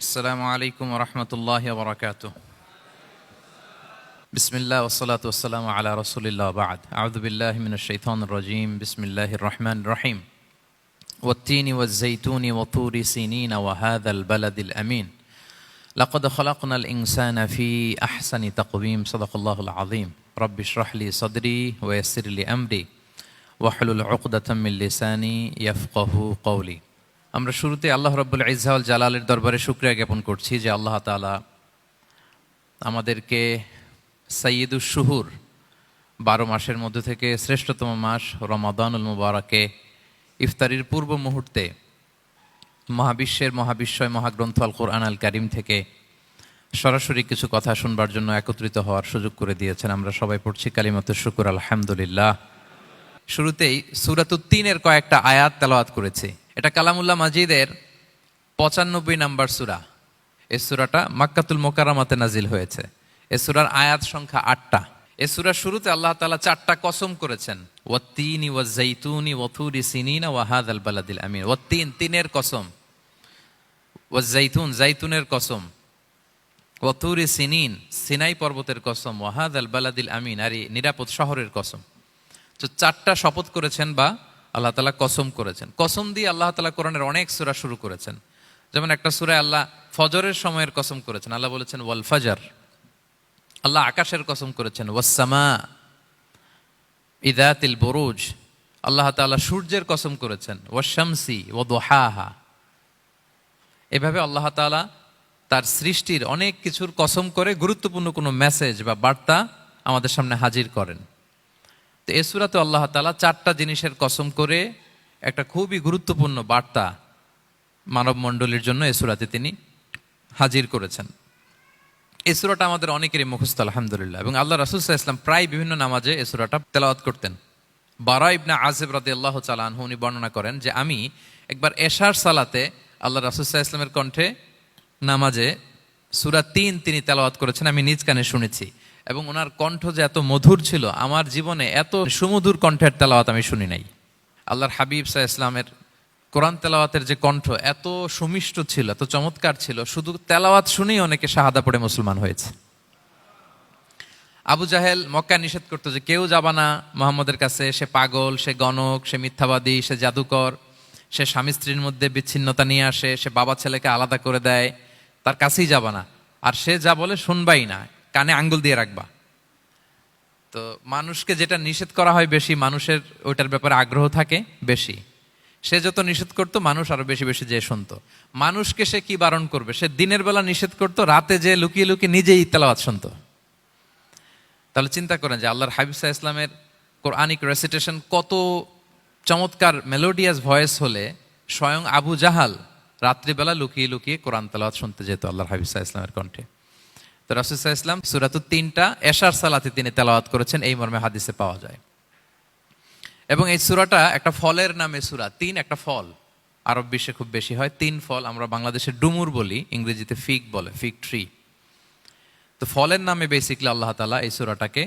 السلام عليكم ورحمة الله وبركاته. بسم الله والصلاة والسلام على رسول الله بعد. أعوذ بالله من الشيطان الرجيم. بسم الله الرحمن الرحيم. والتين والزيتون وطور سينين وهذا البلد الأمين لقد خلقنا الإنسان في أحسن تقويم. صدق الله العظيم. رب اشرح لي صدري ويسر لي أمري واحلل عقدة من لساني يفقه قولي. আমরা শুরুতে আল্লাহ রাব্বুল ইজ্জা ওয়াল জালালের দরবারে শুকরিয়া জ্ঞাপন করছি যে আল্লাহ তাআলা আমাদেরকে সাইয়্যিদুশ শুহুর 12 মাসের মধ্যে থেকে শ্রেষ্ঠতম মাস রমাদানুল মুবারাকে ইফতারির পূর্ব মুহূর্তে মহাবিশ্বের মহাবিশ্বয় মহাগ্রন্থ আল কোরআন আল কারীম থেকে সরাসরি কিছু কথা শুনবার জন্য একত্রিত হওয়ার সুযোগ করে দিয়েছেন। আমরা সবাই পড়ছি কালিমাতুশ শুকর আলহামদুলিল্লাহ। শুরুতেই সূরাতুত তিনের কয়েকটা আয়াত তেলাওয়াত করেছি। এটা কালামুল্লাহ মাজিদের 95 নম্বর সূরা। এই সূরাটা মক্কাতুল মুকাররমাতে নাজিল হয়েছে। এই সূরার আয়াত সংখ্যা 8টা। এই সূরার শুরুতে আল্লাহ তাআলা 4টা কসম করেছেন, ওয়াত-তিনি ওয়াজ-যাইতুনি ওয়া-তুরি সিনিনা ওয়া হাযাল বালাদিল আমিন। ওয়াত-তিন, তিনের কসম, ওয়াজ-যাইতুন, যাইতুনের কসম, ওয়া-তুরি সিনিন, সিনাই পর্বতের কসম, ওয়া হাযাল বালাদিল আমিন, আর এই নিরাপদ শহরের কসম। তো 4টা শপথ করেছেন বা আল্লাহ তাআলা কসম করেছেন। কসম দিয়ে আল্লাহ তাআলা কোরআনের অনেক সূরা শুরু করেছেন। যেমন একটা সূরায় আল্লাহ ফজরের সময়ের কসম করেছেন, আল্লাহ বলেছেন ওয়াল ফাজর। আল্লাহ আকাশের কসম করেছেন ওয়াস সামা ইযাতিল বুরুজ। আল্লাহ তাআলা সূর্যের কসম করেছেন ওয়াশ শামসি ওয়া দুহাহা। এভাবে আল্লাহ তাআলা তার সৃষ্টির অনেক কিছুর কসম করে গুরুত্বপূর্ণ কোনো মেসেজ বা বার্তা আমাদের সামনে হাজির করেন। তো এই সূরাতে আল্লাহ তাআলা 4টা জিনিসের কসম করে একটা খুবই গুরুত্বপূর্ণ বার্তা মানব মণ্ডলীর জন্য এই সূরাতে তিনি হাজির করেছেন। এই সূরাটা আমাদের অনেকেরই মুখস্থ আলহামদুলিল্লাহ, এবং আল্লাহ রাসূল সাল্লাল্লাহু আলাইহি ওয়াসাল্লাম প্রায় বিভিন্ন নামাজে এই সূরাটা তেলাওয়াত করতেন। বারা ইবনে আযিব রাদিয়াল্লাহু তাআলা আনহু উনি বর্ণনা করেন যে আমি একবার এশার সালাতে আল্লাহ রাসূল সাল্লাল্লাহু আলাইহি ওয়াসাল্লামের কণ্ঠে নামাজে সূরা 3 তিনি তেলাওয়াত করেছেন, আমি নিজ কানে শুনেছি। এবং ওনার কণ্ঠ যে এত মধুর ছিল, আমার জীবনে এত সুমধুর কণ্ঠের তেলাওয়াত আমি শুনি নাই। আল্লাহর হাবিব সাল্লাল্লাহু আলাইহি ওয়াসাল্লামের কোরআন তেলাওয়াতের যে কণ্ঠ এত সুমিষ্ট ছিল, এত চমৎকার ছিল, শুধু তেলাওয়াত শুনেই অনেকে শাহাদা পড়ে মুসলমান হয়েছে। আবু জাহেল মক্কায় নিষেধ করতো যে কেউ যাবা না মুহাম্মদের কাছে, সে পাগল, সে গণক, সে মিথ্যাবাদী, সে জাদুকর, সে স্বামী স্ত্রীর মধ্যে বিচ্ছিন্নতা নিয়ে আসে, সে বাবা ছেলেকে আলাদা করে দেয়, তার কাছেই যাবা না। আর সে যা বলে শুনবাই না, কানে আঙ্গুল দিয়ে রাখবা। তো মানুষকে যেটা নিষেধ করা হয় বেশি, মানুষের ওইটার ব্যাপারে আগ্রহ থাকে বেশি। সে যত নিষেধ করতো মানুষ আরো বেশি বেশি যে শুনতো। মানুষকে সে কি বারণ করবে, সে দিনের বেলা নিষেধ করতো, রাতে যে লুকিয়ে লুকিয়ে নিজেই তেলাওয়াত শুনতো। তাহলে চিন্তা করেন যে আল্লাহর হাবিব সাল্লাল্লাহু আলাইহি ওয়াসাল্লামের কোরআনিক রেসিটেশন কত চমৎকার মেলোডিয়াস ভয়েস হলে স্বয়ং আবু জাহাল রাত্রিবেলা লুকিয়ে লুকিয়ে কোরআন তেলাওয়াত শুনতে যেত আল্লাহর হাবিব সাল্লাল্লাহু আলাইহি ওয়াসাল্লামের কণ্ঠে। তো রাসূল সাল্লাল্লাহু আলাইহি ওয়াসাল্লাম সূরাতুত 3টা এশার সালাতে তিনি তেলাওয়াত করেছেন, এই মর্মে হাদিসে পাওয়া যায়। এবং এই সূরাটা একটা ফলের নামে সূরা। 3 একটা ফল, আরব বিশ্বে খুব বেশি হয় 3 ফল। আমরা বাংলাদেশে ডুমুর বলি, ইংরেজিতে ফিগ বলে, ফিগ ট্রি। তো ফলের নামে বেসিক্যালি আল্লাহ তাআলা এই সূরাটাকে,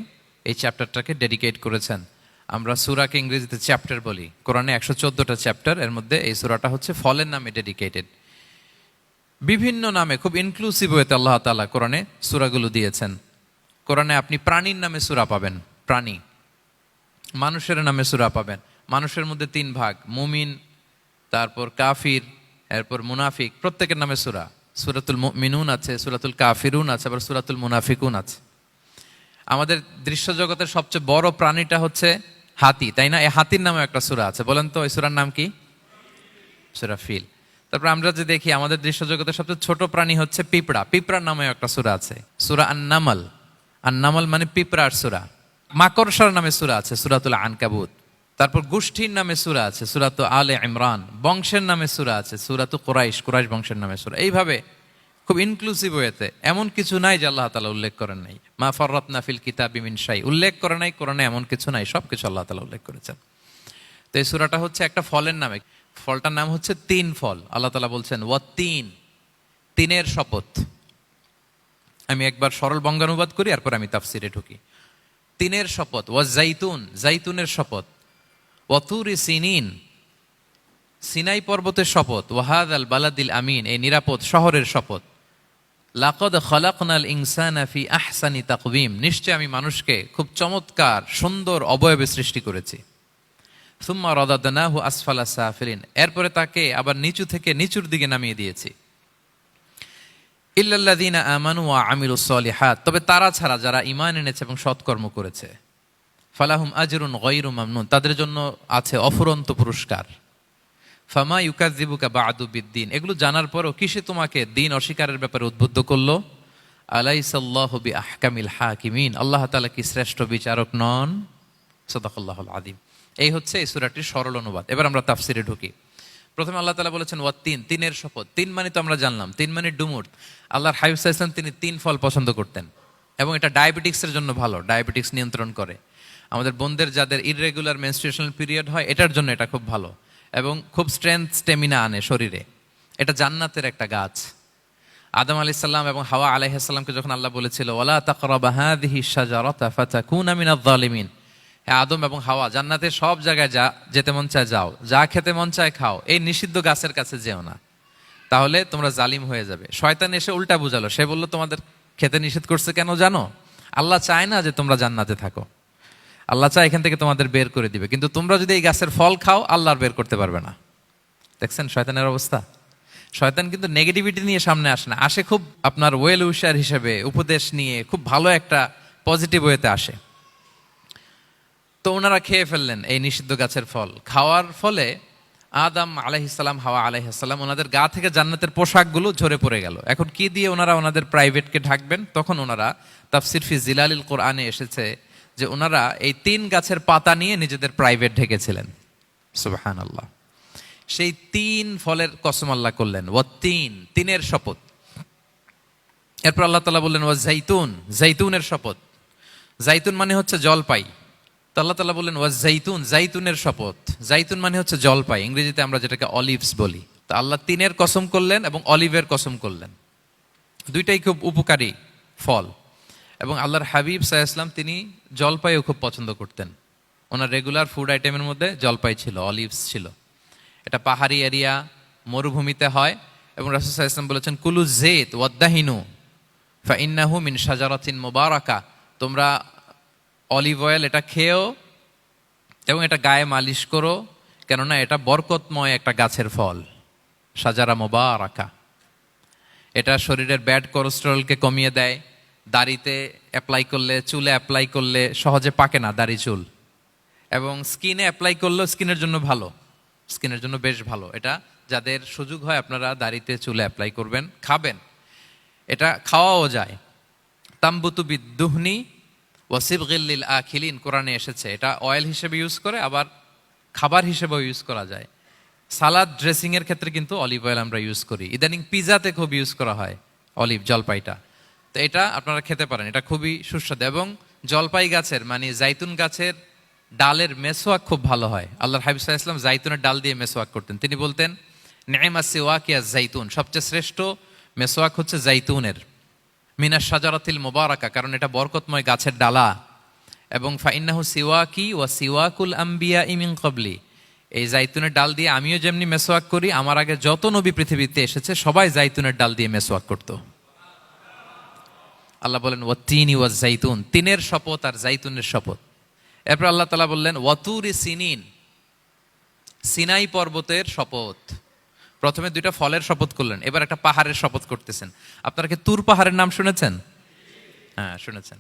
এই চ্যাপ্টারটাকে ডেডিকেট করেছেন। আমরা সূরাকে ইংরেজিতে চ্যাপ্টার বলি। কোরআনে 114টা চ্যাপ্টার, এর মধ্যে এই সূরাটা হচ্ছে ফলের নামে ডেডিকেটেড। বিভিন্ন নামে খুব ইনক্লুসিভ ওয়েতে আল্লাহ তাআলা কোরআনে সূরাগুলো দিয়েছেন। কোরআনে আপনি প্রাণীর নামে সূরা পাবেন, প্রাণী। মানুষের নামে সূরা পাবেন। মানুষের মধ্যে 3 ভাগ, মুমিন, তারপর কাফির, এরপর মুনাফিক। প্রত্যেকের নামে সূরা। সূরাতুল মুমিনুন আছে, সূরাতুল কাফিরুন আছে, আবার সূরাতুল মুনাফিকুন আছে। আমাদের দৃশ্য জগতের সবচেয়ে বড় প্রাণীটা হচ্ছে হাতি, তাই না? এই হাতির নামে একটা সূরা আছে। বলেন তো এই সূরার নাম কি? সূরা ফিল। তারপর আমরা যে দেখি আমাদের দৃশ্য জগতের সবচেয়ে ছোট প্রাণী হচ্ছে পিঁপড়া। পিঁপড়ার নামে একটা সূরা আছে, সূরা আন-নামল। আন-নামল মানে পিঁপড়ার সূরা। মাকড়সার নামে সূরা আছে, সূরাতুল আনকাবুত। তারপর গোষ্ঠীর নামে সূরা আছে, সূরাতুল আলে ইমরান। বংশের নামে সূরা আছে, সূরাতুল কুরাইশ, কুরাইশ বংশের নামে সূরা। এইভাবে খুব ইনক্লুসিভ ওয়েতে, এমন কিছু নাই যে আল্লাহ তাআলা উল্লেখ করেন নাই। মা ফাররাতনা ফিল কিতাবি মিন শাই, উল্লেখ করে নাই কোরআনে এমন কিছু নাই, সবকিছু আল্লাহ তাআলা উল্লেখ করেছেন। তো এই সূরাটা হচ্ছে একটা ফলের নামে। ফলটার নাম হচ্ছে 3 ফল। আল্লাহ তাআলা বলছেন ওয়াত-তিন, তিনের শপথ। আমি একবার সরল বঙ্গানুবাদ করি, এরপর আমি তাফসিরে ঢুকি। 3-এর শপথ, ওয়াজ-যাইতুন, যাইতুনের শপথ, ওয়াতুরি সিনিন, সিনাই পর্বতের শপথ, ওয়াহাদাল বালাদিল আমিন, এই নিরাপদ শহরের শপথ। লাকদ খলাকনাল ইনসানা ফি আহসানি তাকওয়িম, নিশ্চয় আমি মানুষকে খুব চমৎকার সুন্দর অবয়বে সৃষ্টি করেছি। সুম্মা রাদাদনাহু আসফালা সাফিলিন, এরপরে তাকে আবার নিচু থেকে নিচুর দিকে নামিয়ে দিয়েছি। ইল্লাল্লাযীনা আমানু ওয়া আমিলুস সলিহাত, তবে তারা ছাড়া যারা ঈমান এনেছে এবং সৎকর্ম করেছে। ফালাহুম আজরুন গায়রু মামনুন, তাদের জন্য আছে অফুরন্ত পুরস্কার। ফামা ইউকাযযিবুকা বা'দু বিদ্দিন, এগুলো জানার পরও কিসে তোমাকে দিন অস্বীকারের ব্যাপারে উদ্বুদ্ধ করলো? আলাইসাল্লাহু বিআহকামিল হাকিমিন, আল্লাহ তাআলা কি শ্রেষ্ঠ বিচারক নন? সাদাকাল্লাহুল আযীম। এই হচ্ছে এই সূরাটির সরল অনুবাদ। এবার আমরা তাফসিরে ঢুকি। প্রথমে আল্লাহ তাআলা বলেছেন ওয়াত্তিন, তিনের শপথ। তিন মানে তো আমরা জানলাম, তিন মানে ডুমুর। আল্লাহর হাবিব সাল্লাল্লাহু আলাইহি ওয়াসাল্লাম তিনি তিন ফল পছন্দ করতেন এবং এটা ডায়াবেটিক্সের জন্য ভালো, ডায়াবেটিক্স নিয়ন্ত্রণ করে। আমাদের বোনদের যাদের ইররেগুলার মেনস্ট্রুয়েশনাল পিরিয়ড হয়, এটার জন্য এটা খুব ভালো এবং খুব স্ট্রেংথ স্টেমিনা আনে শরীরে। এটা জান্নাতের একটা গাছ। আদম আলাইহিস সালাম এবং হাওয়া আলাইহিস সালামকে যখন আল্লাহ বলেছিল ওয়ালা তাকরাবা হাযিহিশ শাজারাতা ফাতাকুনা মিনায যালিমিন, হে আদম এবং হাওয়া, জান্নাতের সব জায়গায় যা যেতে মন চায় যাও, যা খেতে মন চায় খাও, এই নিষিদ্ধ গাছের কাছে যেও না, তাহলে তোমরা জালিম হয়ে যাবে। শয়তান এসে উল্টা বুঝালো, সে বলল তোমাদের খেতে নিষেধ করছে কেন জানো? আল্লাহ চায় না যে তোমরা জান্নাতে থাকো, আল্লাহ চায় এখান থেকে তোমাদের বের করে দিবে, কিন্তু তোমরা যদি এই গাছের ফল খাও আল্লাহ আর বের করতে পারবে না। দেখছেন শয়তানের অবস্থা? শয়তান কিন্তু নেগেটিভিটি নিয়ে সামনে আসে না, আসে খুব আপনার ওয়েল উইশার হিসেবে, উপদেশ নিয়ে খুব ভালো একটা পজিটিভ ওয়েতে আসে। তো ওনারা খেয়ে ফেললেন এই নিষিদ্ধ গাছের ফল। খাওয়ার ফলে আদম আলাইহিস সালাম, হাওয়া আলাইহিস সালাম, ওনাদের গা থেকে জান্নাতের পোশাকগুলো ঝরে পড়ে গেল। এখন কি দিয়ে ওনারা ওনাদের প্রাইভেটকে ঢাকবেন? তখন ওনারা তাফসির ফি জিলালিল কোরআনে এসেছে যে ওনারা এই তিন গাছের পাতা নিয়ে নিজেদের প্রাইভেট ঢেকেছিলেন। সুবহানাল্লাহ। সেই তিন ফলের কসম আল্লাহ করলেন, ওয়াত্তিন, তিনের শপথ। এরপর আল্লাহ তাআলা বললেন ওয়া জাইতুন, জাইতুনের শপথ। জাইতুন মানে হচ্ছে জলপাই। তো আল্লাহ তাআলা বললেন ওয়া জাইতুন, জাইতুনের শপথ। জাইতুন মানে হচ্ছে জলপাই, ইংরেজিতে আমরা যেটাকে অলিভস বলি। তো আল্লাহ তিনের কসম করলেন এবং অলিভের কসম করলেন। দুইটাই খুব উপকারী ফল এবং আল্লাহর হাবিব সাল্লাল্লাহু আলাইহি ওয়াসাল্লাম তিনি জলপাইও খুব পছন্দ করতেন। ওনার রেগুলার ফুড আইটেমের মধ্যে জলপাই ছিল, অলিভস ছিল। এটা পাহাড়ি এরিয়া, মরুভূমিতে হয় এবং রাসূল সাল্লাল্লাহু আলাইহি ওয়াসাল্লাম বলেছেন কুলু যাইত ওয়াদাহিনু ফাইন্নাহু মিন শাজারাতিন মুবারাকা, তোমরা অলিভ অয়েল এটা খেও এবং এটা গায়ে মালিশ করো, কেননা এটা বরকতময় একটা গাছের ফল, শাজারা মুবারাকা। এটা শরীরের ব্যাড কোলেস্টেরলকে কমিয়ে দেয়। দাড়িতে অ্যাপ্লাই করলে, চুলে অ্যাপ্লাই করলে সহজে পাকে না দাড়ি চুল, এবং স্কিনে অ্যাপ্লাই করলেও স্কিনের জন্য ভালো, স্কিনের জন্য বেশ ভালো। এটা যাদের সুযোগ হয় আপনারা দাড়িতে চুলে অ্যাপ্লাই করবেন, খাবেন। এটা খাওয়াও যায়। তাম্বুতু বিদ্দুহনি ওয়াসিবগিল লিল আখিলিন, কোরআনে এসেছে। এটা অয়েল হিসেবে ইউজ করে, আবার খাবার হিসেবেও ইউজ করা যায়। সালাদ ড্রেসিং এর ক্ষেত্রে কিন্তু অলিভ অয়েল আমরা ইউজ করি। ইদানিং পিজাতে খুব ইউজ করা হয় অলিভ, জলপাইটা। তো এটা আপনারা খেতে পারেন, এটা খুবই সুস্বাদু। এবং জলপাই গাছের মানে জাইতুন গাছের ডালের মেসোয়াক খুব ভালো হয়। আল্লাহর হাবিব সাল্লাল্লাহু আলাইহি ওয়াসাল্লাম জাইতুনের ডাল দিয়ে মেসোয়াক করতেন। তিনি বলতেন নি'মাস সিওয়াকিয়া জাইতুন, সবচেয়ে শ্রেষ্ঠ মেসোয়াক হচ্ছে জাইতুনের। মিনাশ শাজারাতিল মুবারাকা, কারণ এটা বরকতময় গাছের ডালা। এবং ফাইন্নাহু সিওয়াকি ওয়া সিওয়াকুল আম্বিয়া মিন ক্বাবলি, এই জাইতুনের ডাল দিয়ে আমিও যেমনি মেসোয়াক করি, আমার আগে যত নবী পৃথিবীতে এসেছে সবাই জাইতুনের ডাল দিয়ে মেসোয়াক করতো। আল্লাহ বলেন ওয়াত্তিনি ওয়াজ জাইতুন, তিনের শপথ আর জাইতুনের শপথ। এরপর আল্লাহ তাআলা বললেন ওয়াতুরি সিনিন, সিনাই পর্বতের শপথ। প্রথমে দুইটা ফলের শপথ করলেন, এবার একটা পাহাড়ের শপথ করতেছেন। আপনারা কি তুর পাহাড়ের নাম শুনেছেন? হ্যাঁ শুনেছেন।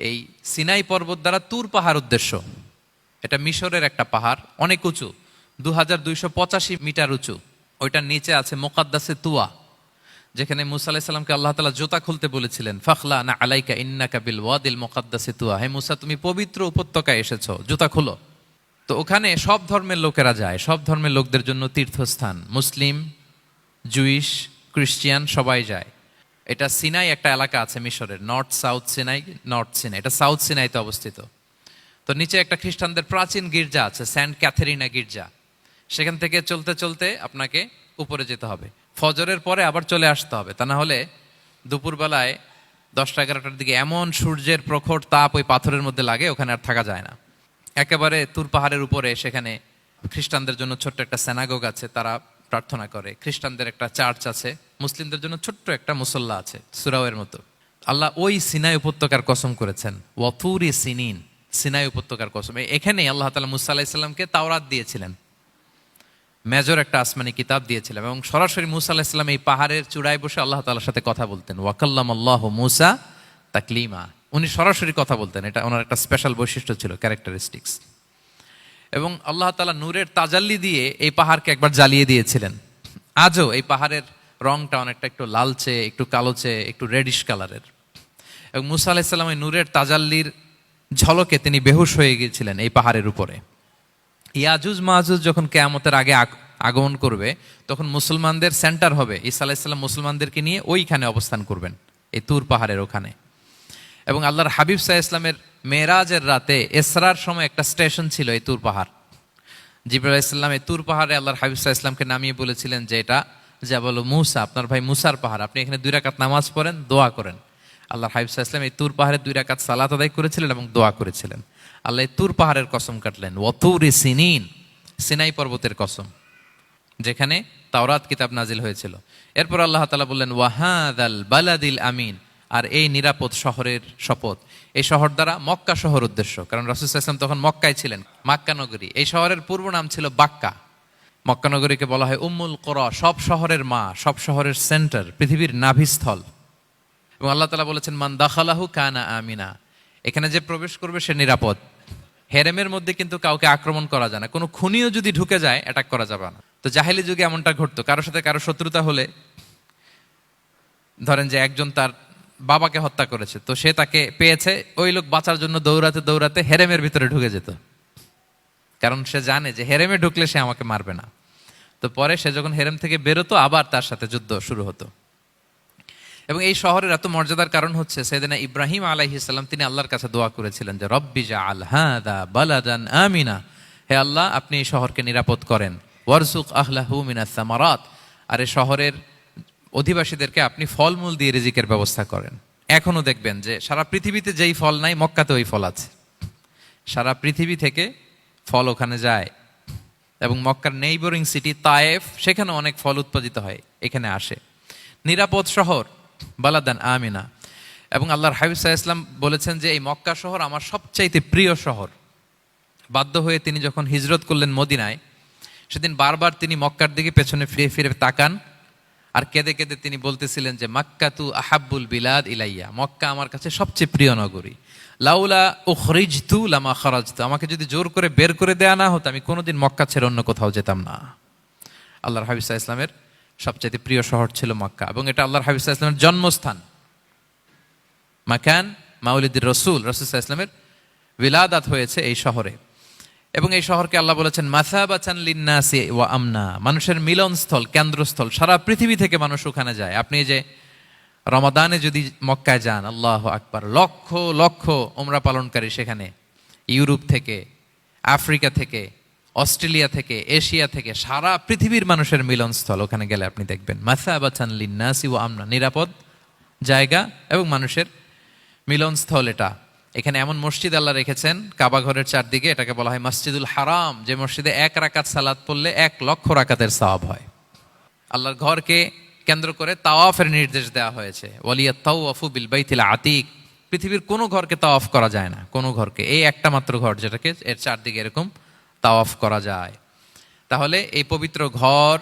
এই সিনাই পর্বত দ্বারা তুর পাহাড় উদ্দেশ্য। এটা মিশরের একটা পাহাড়, অনেক উঁচু, 2285 মিটার উঁচু। ওইটার নিচে আছে মুকাদ্দাসে তুয়া, যেখানে মুসা আলাইহিস সালামকে আল্লাহ তাআলা জুতা খুলতে বলেছিলেন। ফাখলা না আলাইকা ইন্নাকা বিল ওয়াদিল মুকাদ্দাসি তুয়া, হে মুসা তুমি পবিত্র উপত্যকায় এসেছো, জুতা খুলো। তো ওখানে সব ধর্মের লোকেরা যায়, সব ধর্মের লোকদের জন্য তীর্থস্থান। মুসলিম, জুইশ, খ্রিস্টিয়ান সবাই যায়। এটা সিনাই একটা এলাকা আছে মিশরের, north south Sinai, north Sinai, এটা সাউথ সিনাইতে অবস্থিত। তো নিচে একটা খ্রিস্টানদের প্রাচীন গির্জা আছে, সেন্ট ক্যাথেরিনা গির্জা। সেখান থেকে চলতে চলতে আপনাকে উপরে যেতে হবে, ফজরের পরে আবার চলে আসতে হবে, তা না হলে দুপুরবেলায় 10টা-11টার দিকে এমন সূর্যের প্রখর তাপ ওই পাথরের মধ্যে লাগে, ওখানে আর থাকা যায় না। একেবারে তুর পাহাড়ের উপরে সেখানে খ্রিস্টানদের জন্য ছোট্ট একটা স্যানাগোগ আছে, তারা প্রার্থনা করে। খ্রিস্টানদের একটা চার্চ আছে, মুসলিমদের জন্য ছোট্ট একটা মুসল্লা আছে সুরাওয়ের মতো। আল্লাহ ওই সিনাই উপত্যকার কসম করেছেন, ওয়াতুরি সিনিন, সিনাই উপত্যকার কসম। এখানে আল্লাহ তাআলা মুসা আলাইহিস সালামকে তাওরাত দিয়েছিলেন, মেজর একটা আসমানি কিতাব দিয়েছিলেন, এবং সরাসরি মুসা আলাইহিস সালাম এই পাহাড়ের চূড়ায় বসে আল্লাহ তাআলার সাথে কথা বলতেন। ওয়াকাল্লামাল্লাহু মুসা তাকলিমা, উনি সরাসরি কথা বলতেন, এটা ওনার একটা স্পেশাল বৈশিষ্ট্য ছিল, ক্যারেক্টারিস্টিক্স। এবং আল্লাহ তাআলা নূরের তাজাল্লি দিয়ে এই পাহাড়কে একবার জ্বালিয়ে দিয়েছিলেন। আজও এই পাহাড়ের রংটা অনেকটা একটু লালচে, একটু কালোচে, একটু রেডিশ কালারের। এবং মুসা আলাইহিস সালাম এই নূরের তাজাল্লির ঝলকে তিনি বেহুশ হয়ে গিয়েছিলেন এই পাহাড়ের উপরে। ইয়াজুজ মাহাজুজ যখন কিয়ামতের আগে আগমন করবে, তখন মুসলমানদের সেন্টার হবে। ঈসা আলাইহিস সালাম মুসলমানদেরকে নিয়ে ওইখানে অবস্থান করবেন, এই তুর পাহাড়ের ওখানে। এবং আল্লাহর হাবিব সাল্লাল্লাহু আলাইহি ওয়াসাল্লামের মেরাজের রাতে ইসরার সময় একটা স্টেশন ছিল এই তুর পাহাড়। জিবরাইল আলাইহিস সালাম এই তুর পাহাড়ে আল্লাহর হাবিব সাল্লাল্লাহু আলাইহি ওয়াসাল্লামকে নামিয়ে বলেছিলেন যে এটা জাবাল মুসা, আপনার ভাই মুসার পাহাড়, আপনি এখানে 2 রাকাত নামাজ পড়েন, দোয়া করেন। আল্লাহর হাবিব সাল্লাল্লাহু আলাইহি ওয়াসাল্লাম এই তুর পাহাড়ে 2 রাকাত সালাত আদায় করেছিলেন এবং দোয়া করেছিলেন। আল্লাহ এই তুর পাহাড়ের কসম কাটলেন, ওয়াতুরি সিনিন, সিনাই পর্বতের কসম, যেখানে তাওরাত কিতাব নাজিল হয়েছিল। এরপর আল্লাহ তাআলা বললেন, ওয়াহাদাল বালাদিল আমিন, আর এই নিরাপদ শহরের শপথ। এই শহর দ্বারা মক্কা শহর উদ্দেশ্য, কারণ রাসূল সাল্লাল্লাহু আলাইহি ওয়াসাল্লাম তখন মক্কায় ছিলেন, মক্কা নগরী। এই শহরের পূর্ব নাম ছিল বাক্কা। মক্কা নগরীকে বলা হয় উম্মুল কুরা, সব শহরের মা, সব শহরের সেন্টার, পৃথিবীর নাভিস্থল। এবং আল্লাহ তাআলা বলেছেন, মান দাখালাহু কানা আমিনা, এখানে যে প্রবেশ করবে সে নিরাপদ। হেরেমের মধ্যে কিন্তু কাউকে আক্রমণ করা যায় না, কোনো খুনিও যদি ঢুকে যায় অ্যাটাক করা যাবে না। তো জাহেলি যুগে এমনটা ঘটতো, কারোর সাথে কারো শত্রুতা হলে, ধরেন যে একজন তার বাবাকে হত্যা করেছে, তো সে তাকে পেয়েছে, ওই লোক বাঁচার জন্য দৌড়াতে দৌড়াতে হেরেমের ভিতরে ঢুকে যেত, কারণ সে জানে যে হেরেমে ঢুকলে সে আমাকে মারবে না। তো পরে সে যখন হেরেম থেকে বেরোতো, আবার তার সাথে যুদ্ধ শুরু হতো। এবং এই শহরের এত মর্যাদার কারণ হচ্ছে, সাইয়েদনা ইব্রাহিম আলাইহিস সালাম তিনি আল্লাহর কাছে দোয়া করেছিলেন যে রব্বি জাআল হাযা বালাদান আমিনা, হে আল্লাহ আপনি এই শহরকে নিরাপদ করেন, ওয়ারযুক আহলাহু মিনাস সামারাত, আর এই শহরের অধিবাসীদেরকে আপনি ফলমূল দিয়ে রিজিকের ব্যবস্থা করেন। এখনো দেখবেন যে সারা পৃথিবীতে যেই ফল নাই, মক্কাতে ওই ফল আছে। সারা পৃথিবী থেকে ফল ওখানে যায়, এবং মক্কার নেইবরিং সিটি তায়েফ, সেখানে অনেক ফল উৎপাদিত হয়, এখানে আসে। নিরাপদ শহর, বালাদান আমিনা। এবং আল্লাহর হাবিব সাল্লাল্লাহু আলাইহি ওয়াসাল্লাম বলেছেন যে এই মক্কা শহর আমার সবচাইতে প্রিয় শহর। বাধ্য হয়ে তিনি যখন হিজরত করলেন মদিনায়, সেদিন বারবার তিনি মক্কার দিকে পেছনে ফিরে ফিরে তাকান, আর কেঁদে কেঁদে তিনি বলতেছিলেন যে মাক্কাতু আহাব্বুল বিলাদ ইলাইয়া, মক্কা আমার কাছে সবচেয়ে প্রিয় নগরী। লাউলা উখরিজতু লামা খারাজতু, আমাকে যদি জোর করে বের করে দেয়া না হতো, আমি কোনোদিন মক্কা ছেড়ে অন্য কোথাও যেতাম না। আল্লাহর হাবিব সাল্লাল্লাহু আলাইহি ওয়াসাল্লামের সবচেয়ে প্রিয় শহর ছিল মক্কা, এবং এটা আল্লাহর হাবিব সাল্লাল্লাহু আলাইহি ওয়াসাল্লামের জন্মস্থান, মাকান মাউলিদির রাসূল। রাসূল সাল্লাল্লাহু আলাইহি ওয়াসাল্লামের বিলাদাত হয়েছে এই শহরে। এবং এই শহরকে আল্লাহ বলেছেন মাসাবাতান লিন্নাসি ওয়া আমনা, মানুষের মিলনস্থল, কেন্দ্রস্থল, সারা পৃথিবী থেকে মানুষ ওখানে যায়। আপনি যে রমাদানে যদি মক্কায় যান, আল্লাহু আকবার, লক্ষ লক্ষ উমরা পালনকারী সেখানে, ইউরোপ থেকে, আফ্রিকা থেকে, অস্ট্রেলিয়া থেকে, এশিয়া থেকে, সারা পৃথিবীর মানুষের মিলনস্থল। ওখানে গেলে আপনি দেখবেন মাসাবাতান লিন্নাসি ওয়া আমনা, নিরাপদ জায়গা এবং মানুষের মিলনস্থল এটা। এখানে এমন মসজিদ আল্লাহ রেখেছেন কাবা ঘরের চারদিকে, এটাকে বলা হয় মসজিদুল হারাম, যে মসজিদে 1 রাকাত সালাত পড়লে 1 লক্ষ রাকাতের সওয়াব হয়। আল্লাহর ঘরকে কেন্দ্র করে তাওয়াফের নির্দেশ দেওয়া হয়েছে, ওয়ালিয়াত তাওয়াফু বিল বাইতিল আতিক। পৃথিবীর কোনো ঘরকে তাওয়াফ করা যায় না, কোনো ঘরকে, এই একটা মাত্র ঘর যেটাকে এর চারদিকে এরকম তাওয়াফ করা যায়। তাহলে এই পবিত্র ঘর,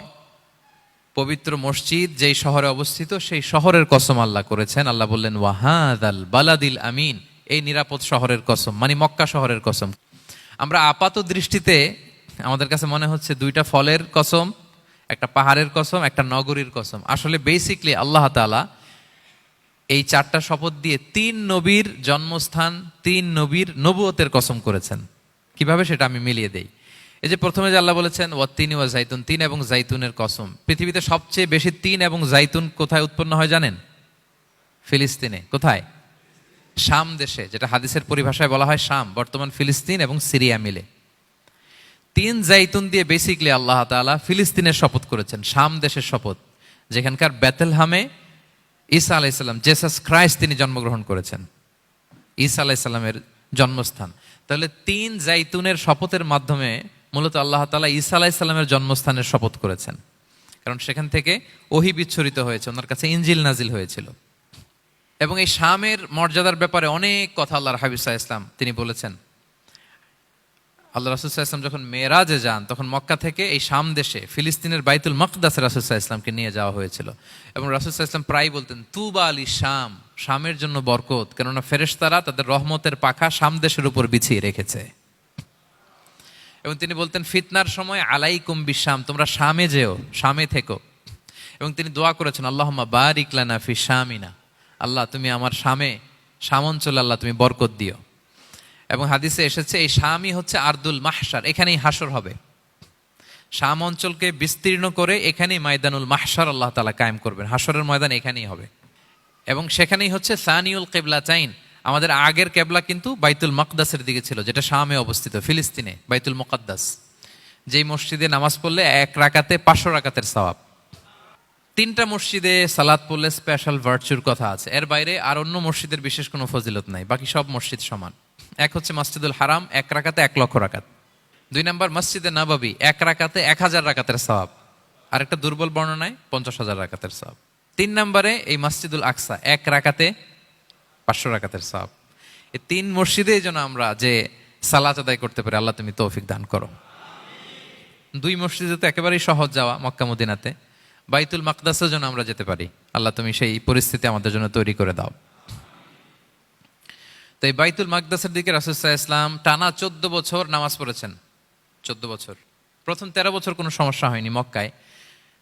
পবিত্র মসজিদ যেই শহরে অবস্থিত, সেই শহরের কসম আল্লাহ করেছেন। আল্লাহ বললেন ওয়াহাদাল বালাদিল আমিন, এই নিরাপদ শহরের কসম, মানে মক্কা শহরের কসম। আমরা আপাত দৃষ্টিতে আমাদের কাছে মনে হচ্ছে 2টা ফলের কসম, একটা পাহাড়ের কসম, একটা নগরীর কসম। আসলে বেসিকলি আল্লাহ তাআলা এই 4টা শপথ দিয়ে 3 নবীর জন্মস্থান, 3 নবীর নবুয়তের কসম করেছেন। কিভাবে সেটা আমি মিলিয়ে দেই। এই যে প্রথমে যে আল্লাহ বলেছেন ওয়াত্তিনি ওয়া জাইতুন, 3 এবং জাইতুনের কসম। পৃথিবীতে সবচেয়ে বেশি 3 এবং জাইতুন কোথায় উৎপন্ন হয় জানেন? ফিলিস্তিনে। কোথায়? শাম দেশে, যেটা হাদিসের পরিভাষায় বলা হয় শাম, বর্তমান ফিলিস্তিন এবং সিরিয়া মিলে। 3 জাইতুন দিয়ে বেসিকলি আল্লাহ তাআলা ফিলিস্তিনের শপথ করেছেন, শাম দেশের শপথ, যেখানকার বেথলহামে ঈসা আলাইহিস সালাম, জেসাস ক্রাইস্ট, তিনি জন্মগ্রহণ করেছেন, ঈসা আলাইহিস সালামের জন্মস্থান। তাহলে 3 জাইতুনের শপথের মাধ্যমে মূলত আল্লাহ তাআলা ঈসা আলাইহিস সালামের জন্মস্থানের শপথ করেছেন, কারণ সেখান থেকে ওহী বিচ্ছুরিত হয়েছে, ওনার কাছে ইনজিল নাজিল হয়েছিল। এবং এই শামের মর্যাদার ব্যাপারে অনেক কথা আল্লাহর হাবিব সাল্লাল্লাহু আলাইহি ওয়াসাল্লাম তিনি বলেছেন। আল্লাহ রাসূল সাল্লাল্লাহু আলাইহি ওয়াসাল্লাম যখন মেরাজে যান, তখন মক্কা থেকে এই শাম দেশে ফিলিস্তিনের বাইতুল মাকদাসে রাসূল সাল্লাল্লাহু আলাইহি ওয়াসাল্লামকে নিয়ে যাওয়া হয়েছিল। এবং রাসূল সাল্লাল্লাহু আলাইহি ওয়াসাল্লাম প্রায় বলতেন, তুবা আলী শাম, শামের জন্য বরকত, কেননা ফেরেশতারা তাদের রহমতের পাখা শাম দেশের উপর বিছিয়ে রেখেছে। এবং তিনি বলতেন, ফিতনার সময় আলাইকুম বিশাম, তোমরা শামে যেও, শামে থেকো। এবং তিনি দোয়া করেছেন, আল্লাহুম্মা বারিক লানা ফি শামিনা, আল্লাহ তুমি আমার শাম অঞ্চলে আল্লাহ তুমি বরকত দিও। এবং হাদিসে এসেছে এই শামই হচ্ছে আরদুল মাহশার, এখানেই হাসর হবে। শাম অঞ্চলকে বিস্তীর্ণ করে এখানেই ময়দানুল মাহশার আল্লাহ তাআলা কায়েম করবেন, হাসরের ময়দান এখানেই হবে। এবং সেখানেই হচ্ছে সানিউল কিবলাতাইন, আমাদের আগের কেবলা কিন্তু বাইতুল মাকদাসের দিকে ছিল, যেটা শামে অবস্থিত, ফিলিস্তিনে বাইতুল মুকাদ্দাস, যেই মসজিদে নামাজ পড়লে 1 রাকাতে 500 রাকাতের সওয়াব। 3টা মসজিদে সালাত পড়লে স্পেশাল ভার্চুর কথা আছে, এর বাইরে আর অন্য মসজিদের বিশেষ কোনো ফজিলত নাই, বাকি সব মসজিদ সমান। এক হচ্ছে মসজিদুল হারাম, 1 রাকাতে 1 লক্ষ রাকাত। 2 নম্বর মসজিদে নববী, 1 রাকাতে 1000 রাকাতের সওয়াব। আর একটা দুর্বল বর্ণনায় 50,000 রাকাতের সওয়াব। 3 নম্বরে এই মসজিদুল আকসা, 1 রাকাতে 500 রাকাতের সওয়াব। এই 3 মসজিদেই যেন আমরা যে সালাত আদায় করতে পারি, আল্লাহ তুমি তৌফিক দান করো। 2 মসজিদে তো একেবারেই সহজ যাওয়া, মক্কা মদিনাতে। বাইতুল মাকদাসের জন্য আমরা যেতে পারি, আল্লাহ তুমি সেই পরিস্থিতি আমাদের জন্য তৈরি করে দাও। তো এই বাইতুল মাকদাসের দিকে রাসূল সাল্লাল্লাহু আলাইহি ওয়াসাল্লাম টানা 14 বছর নামাজ পড়েছেন। 14 বছর। প্রথম 13 বছর কোনো সমস্যা হয়নি মক্কায়,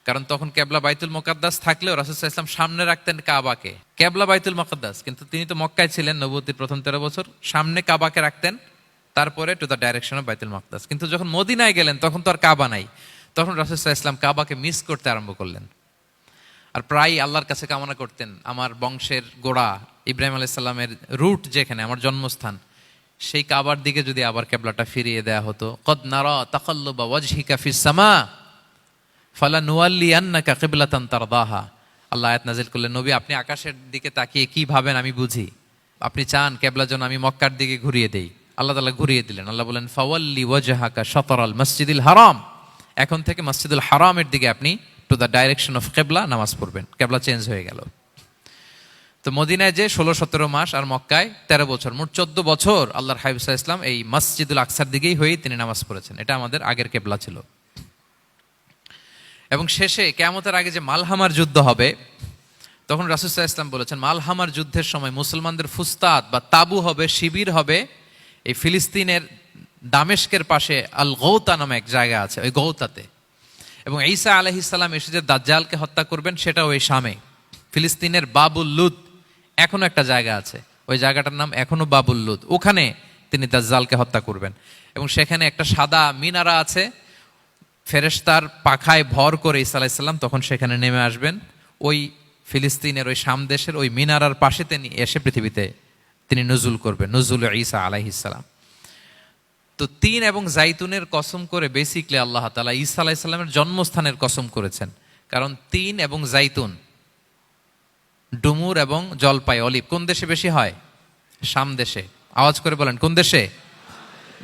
কারণ তখন কেবলা বাইতুল মুকাদ্দাস থাকলেও রাসূল সাল্লাল্লাহু আলাইহি ওয়াসাল্লাম সামনে রাখতেন কাবাকে। কেবলা বাইতুল মুকাদ্দাস, কিন্তু তিনি তো মক্কায় ছিলেন নবুয়তির প্রথম 13 বছর, সামনে কাবাকে রাখতেন, তারপরে টু দ্য ডাইরেকশন অফ বাইতুল মুকাদ্দাস। কিন্তু যখন মদিনায় গেলেন তখন তো আর কাবা নাই, তখন রাসূল সাল্লাল্লাহু আলাইহি ওয়াসাল্লাম কাবাকে মিস করতে আরম্ভ করলেন। আর প্রায় আল্লাহর কাছে কামনা করতেন, আমার বংশের গোড়া ইব্রাহিম আলাইহিস সালামের রুট যেখানে, আমার জন্মস্থান, সেই কাবার দিকে যদি আবার কেবলাটা ফিরিয়ে দেয়া হতো। কদ নারা তাকাল্লুবা ওয়াজহিকা ফিস সামা ফালানুওয়াল্লিয়ান্নাকা কিবলাতান তারদাহা। আল্লাহ আয়াত নাযিল করলেন, নবী আপনি আকাশের দিকে তাকিয়ে কি ভাবেন আমি বুঝি, আপনি চান কেবলা যেন আমি মক্কার দিকে ঘুরিয়ে দেই। আল্লাহ তাআলা ঘুরিয়ে দিলেন। আল্লাহ বলেন, ফাওয়াল্লি ওয়াজহাকা শাতরাল মসজিদিল হারাম, এখন থেকে মসজিদুল হারামের দিকে আপনি টু দ্য ডাইরেকশন অফ কেবলা নামাজ পড়বেন। কেবলা চেঞ্জ হয়ে গেল। তো মদিনায় যে 16-17 মাস, আর মক্কায় 13 বছর, মোট 14 বছর আল্লাহর হাবিব সাল্লাল্লাহু আলাইহি ওয়াসাল্লাম এই মসজিদুল আকসার দিকেই হয়েই তিনি নামাজ পড়েছেন। এটা আমাদের আগের কেবলা ছিল। এবং শেষে কিয়ামতের আগে যে মালহামার যুদ্ধ হবে, তখন রাসূল সাল্লাল্লাহু আলাইহি ওয়াসাল্লাম বলেছেন, মালহামার যুদ্ধের সময় মুসলমানদের ফুস্তাদ বা তাবু হবে, শিবির হবে এই ফিলিস্তিনের দামেস্কের পাশে আল গৌতা নামে এক জায়গা আছে, ওই গৌতাতে। এবং ঈসা আলাইহিস সালাম এসে যে দাজ্জালকে হত্যা করবেন, সেটাও এই শামে। ফিলিস্তিনের বাবুল লুদ এখনো একটা জায়গা আছে, ওই জায়গাটার নাম এখনো বাবুল লুদ, ওখানে তিনি দাজ্জালকে হত্যা করবেন। এবং সেখানে একটা সাদা মিনারা আছে, ফেরেশতার পাখায় ভর করে ঈসা আলাইহিস সালাম তখন সেখানে নেমে আসবেন। ওই ফিলিস্তিনের ওই শাম দেশের ওই মিনারার পাশে তিনি এসে পৃথিবীতে তিনি নুজুল করবেন, নুজুল ঈসা আলাইহিস সালাম। তো 3 এবং জাইতুনের কসম করে বেসিকলি আল্লাহ তাআলা ঈসা আলাইহিস সালামের জন্মস্থানের কসম করেছেন, কারণ 3 এবং জাইতুন, ডুমুর এবং জলপাই, অলিভ কোন দেশে বেশি হয়? শাম দেশে। আওয়াজ করে বলেন কোন দেশে?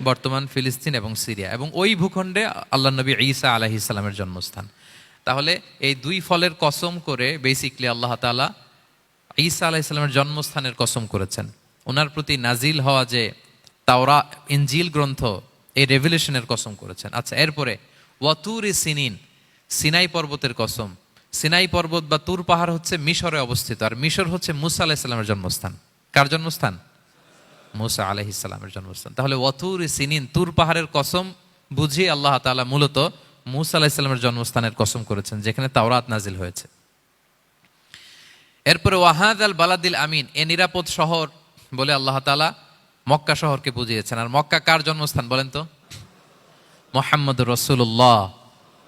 বর্তমান ফিলিস্তিন এবং সিরিয়া। এবং ওই ভূখণ্ডে আল্লাহ নবী ঈসা আলাইহিস সালামের জন্মস্থান। তাহলে এই 2 ফলের কসম করে বেসিকলি আল্লাহ তাআলা ঈসা আলাইহিস সালামের জন্মস্থানের কসম করেছেন। ওনার প্রতি নাজিল হওয়া যে তাওরাত ইনজিল গ্রন্থ, এই রেভেলেশনের কসম করেছেন। আচ্ছা, এরপরে ওয়াতুরি সিনিন, সিনাই পর্বতের কসম। সিনাই পর্বত বা তুর পাহাড় হচ্ছে মিশরে অবস্থিত, আর মিশর হচ্ছে মুসা আলাইহিস সালামের জন্মস্থান। কার জন্মস্থান? মুসা আলাইহিস সালামের জন্মস্থান। তাহলে ওয়াতুরি সিনিন, তুর পাহাড়ের কসম বুঝিয়ে আল্লাহ তাআলা মূলত মুসা আলাইহিস সালামের জন্মস্থানের কসম করেছেন, যেখানে তাওরাত নাজিল হয়েছে। এরপরে ওয়াহাদাল বালাদিল আমিন, এ নিরাপদ শহর বলে আল্লাহ তাআলা মক্কা শহরকে বুঝিয়েছেন। আর মক্কা কার জন্মস্থান বলেন তো? মুহাম্মদুর রাসূলুল্লাহ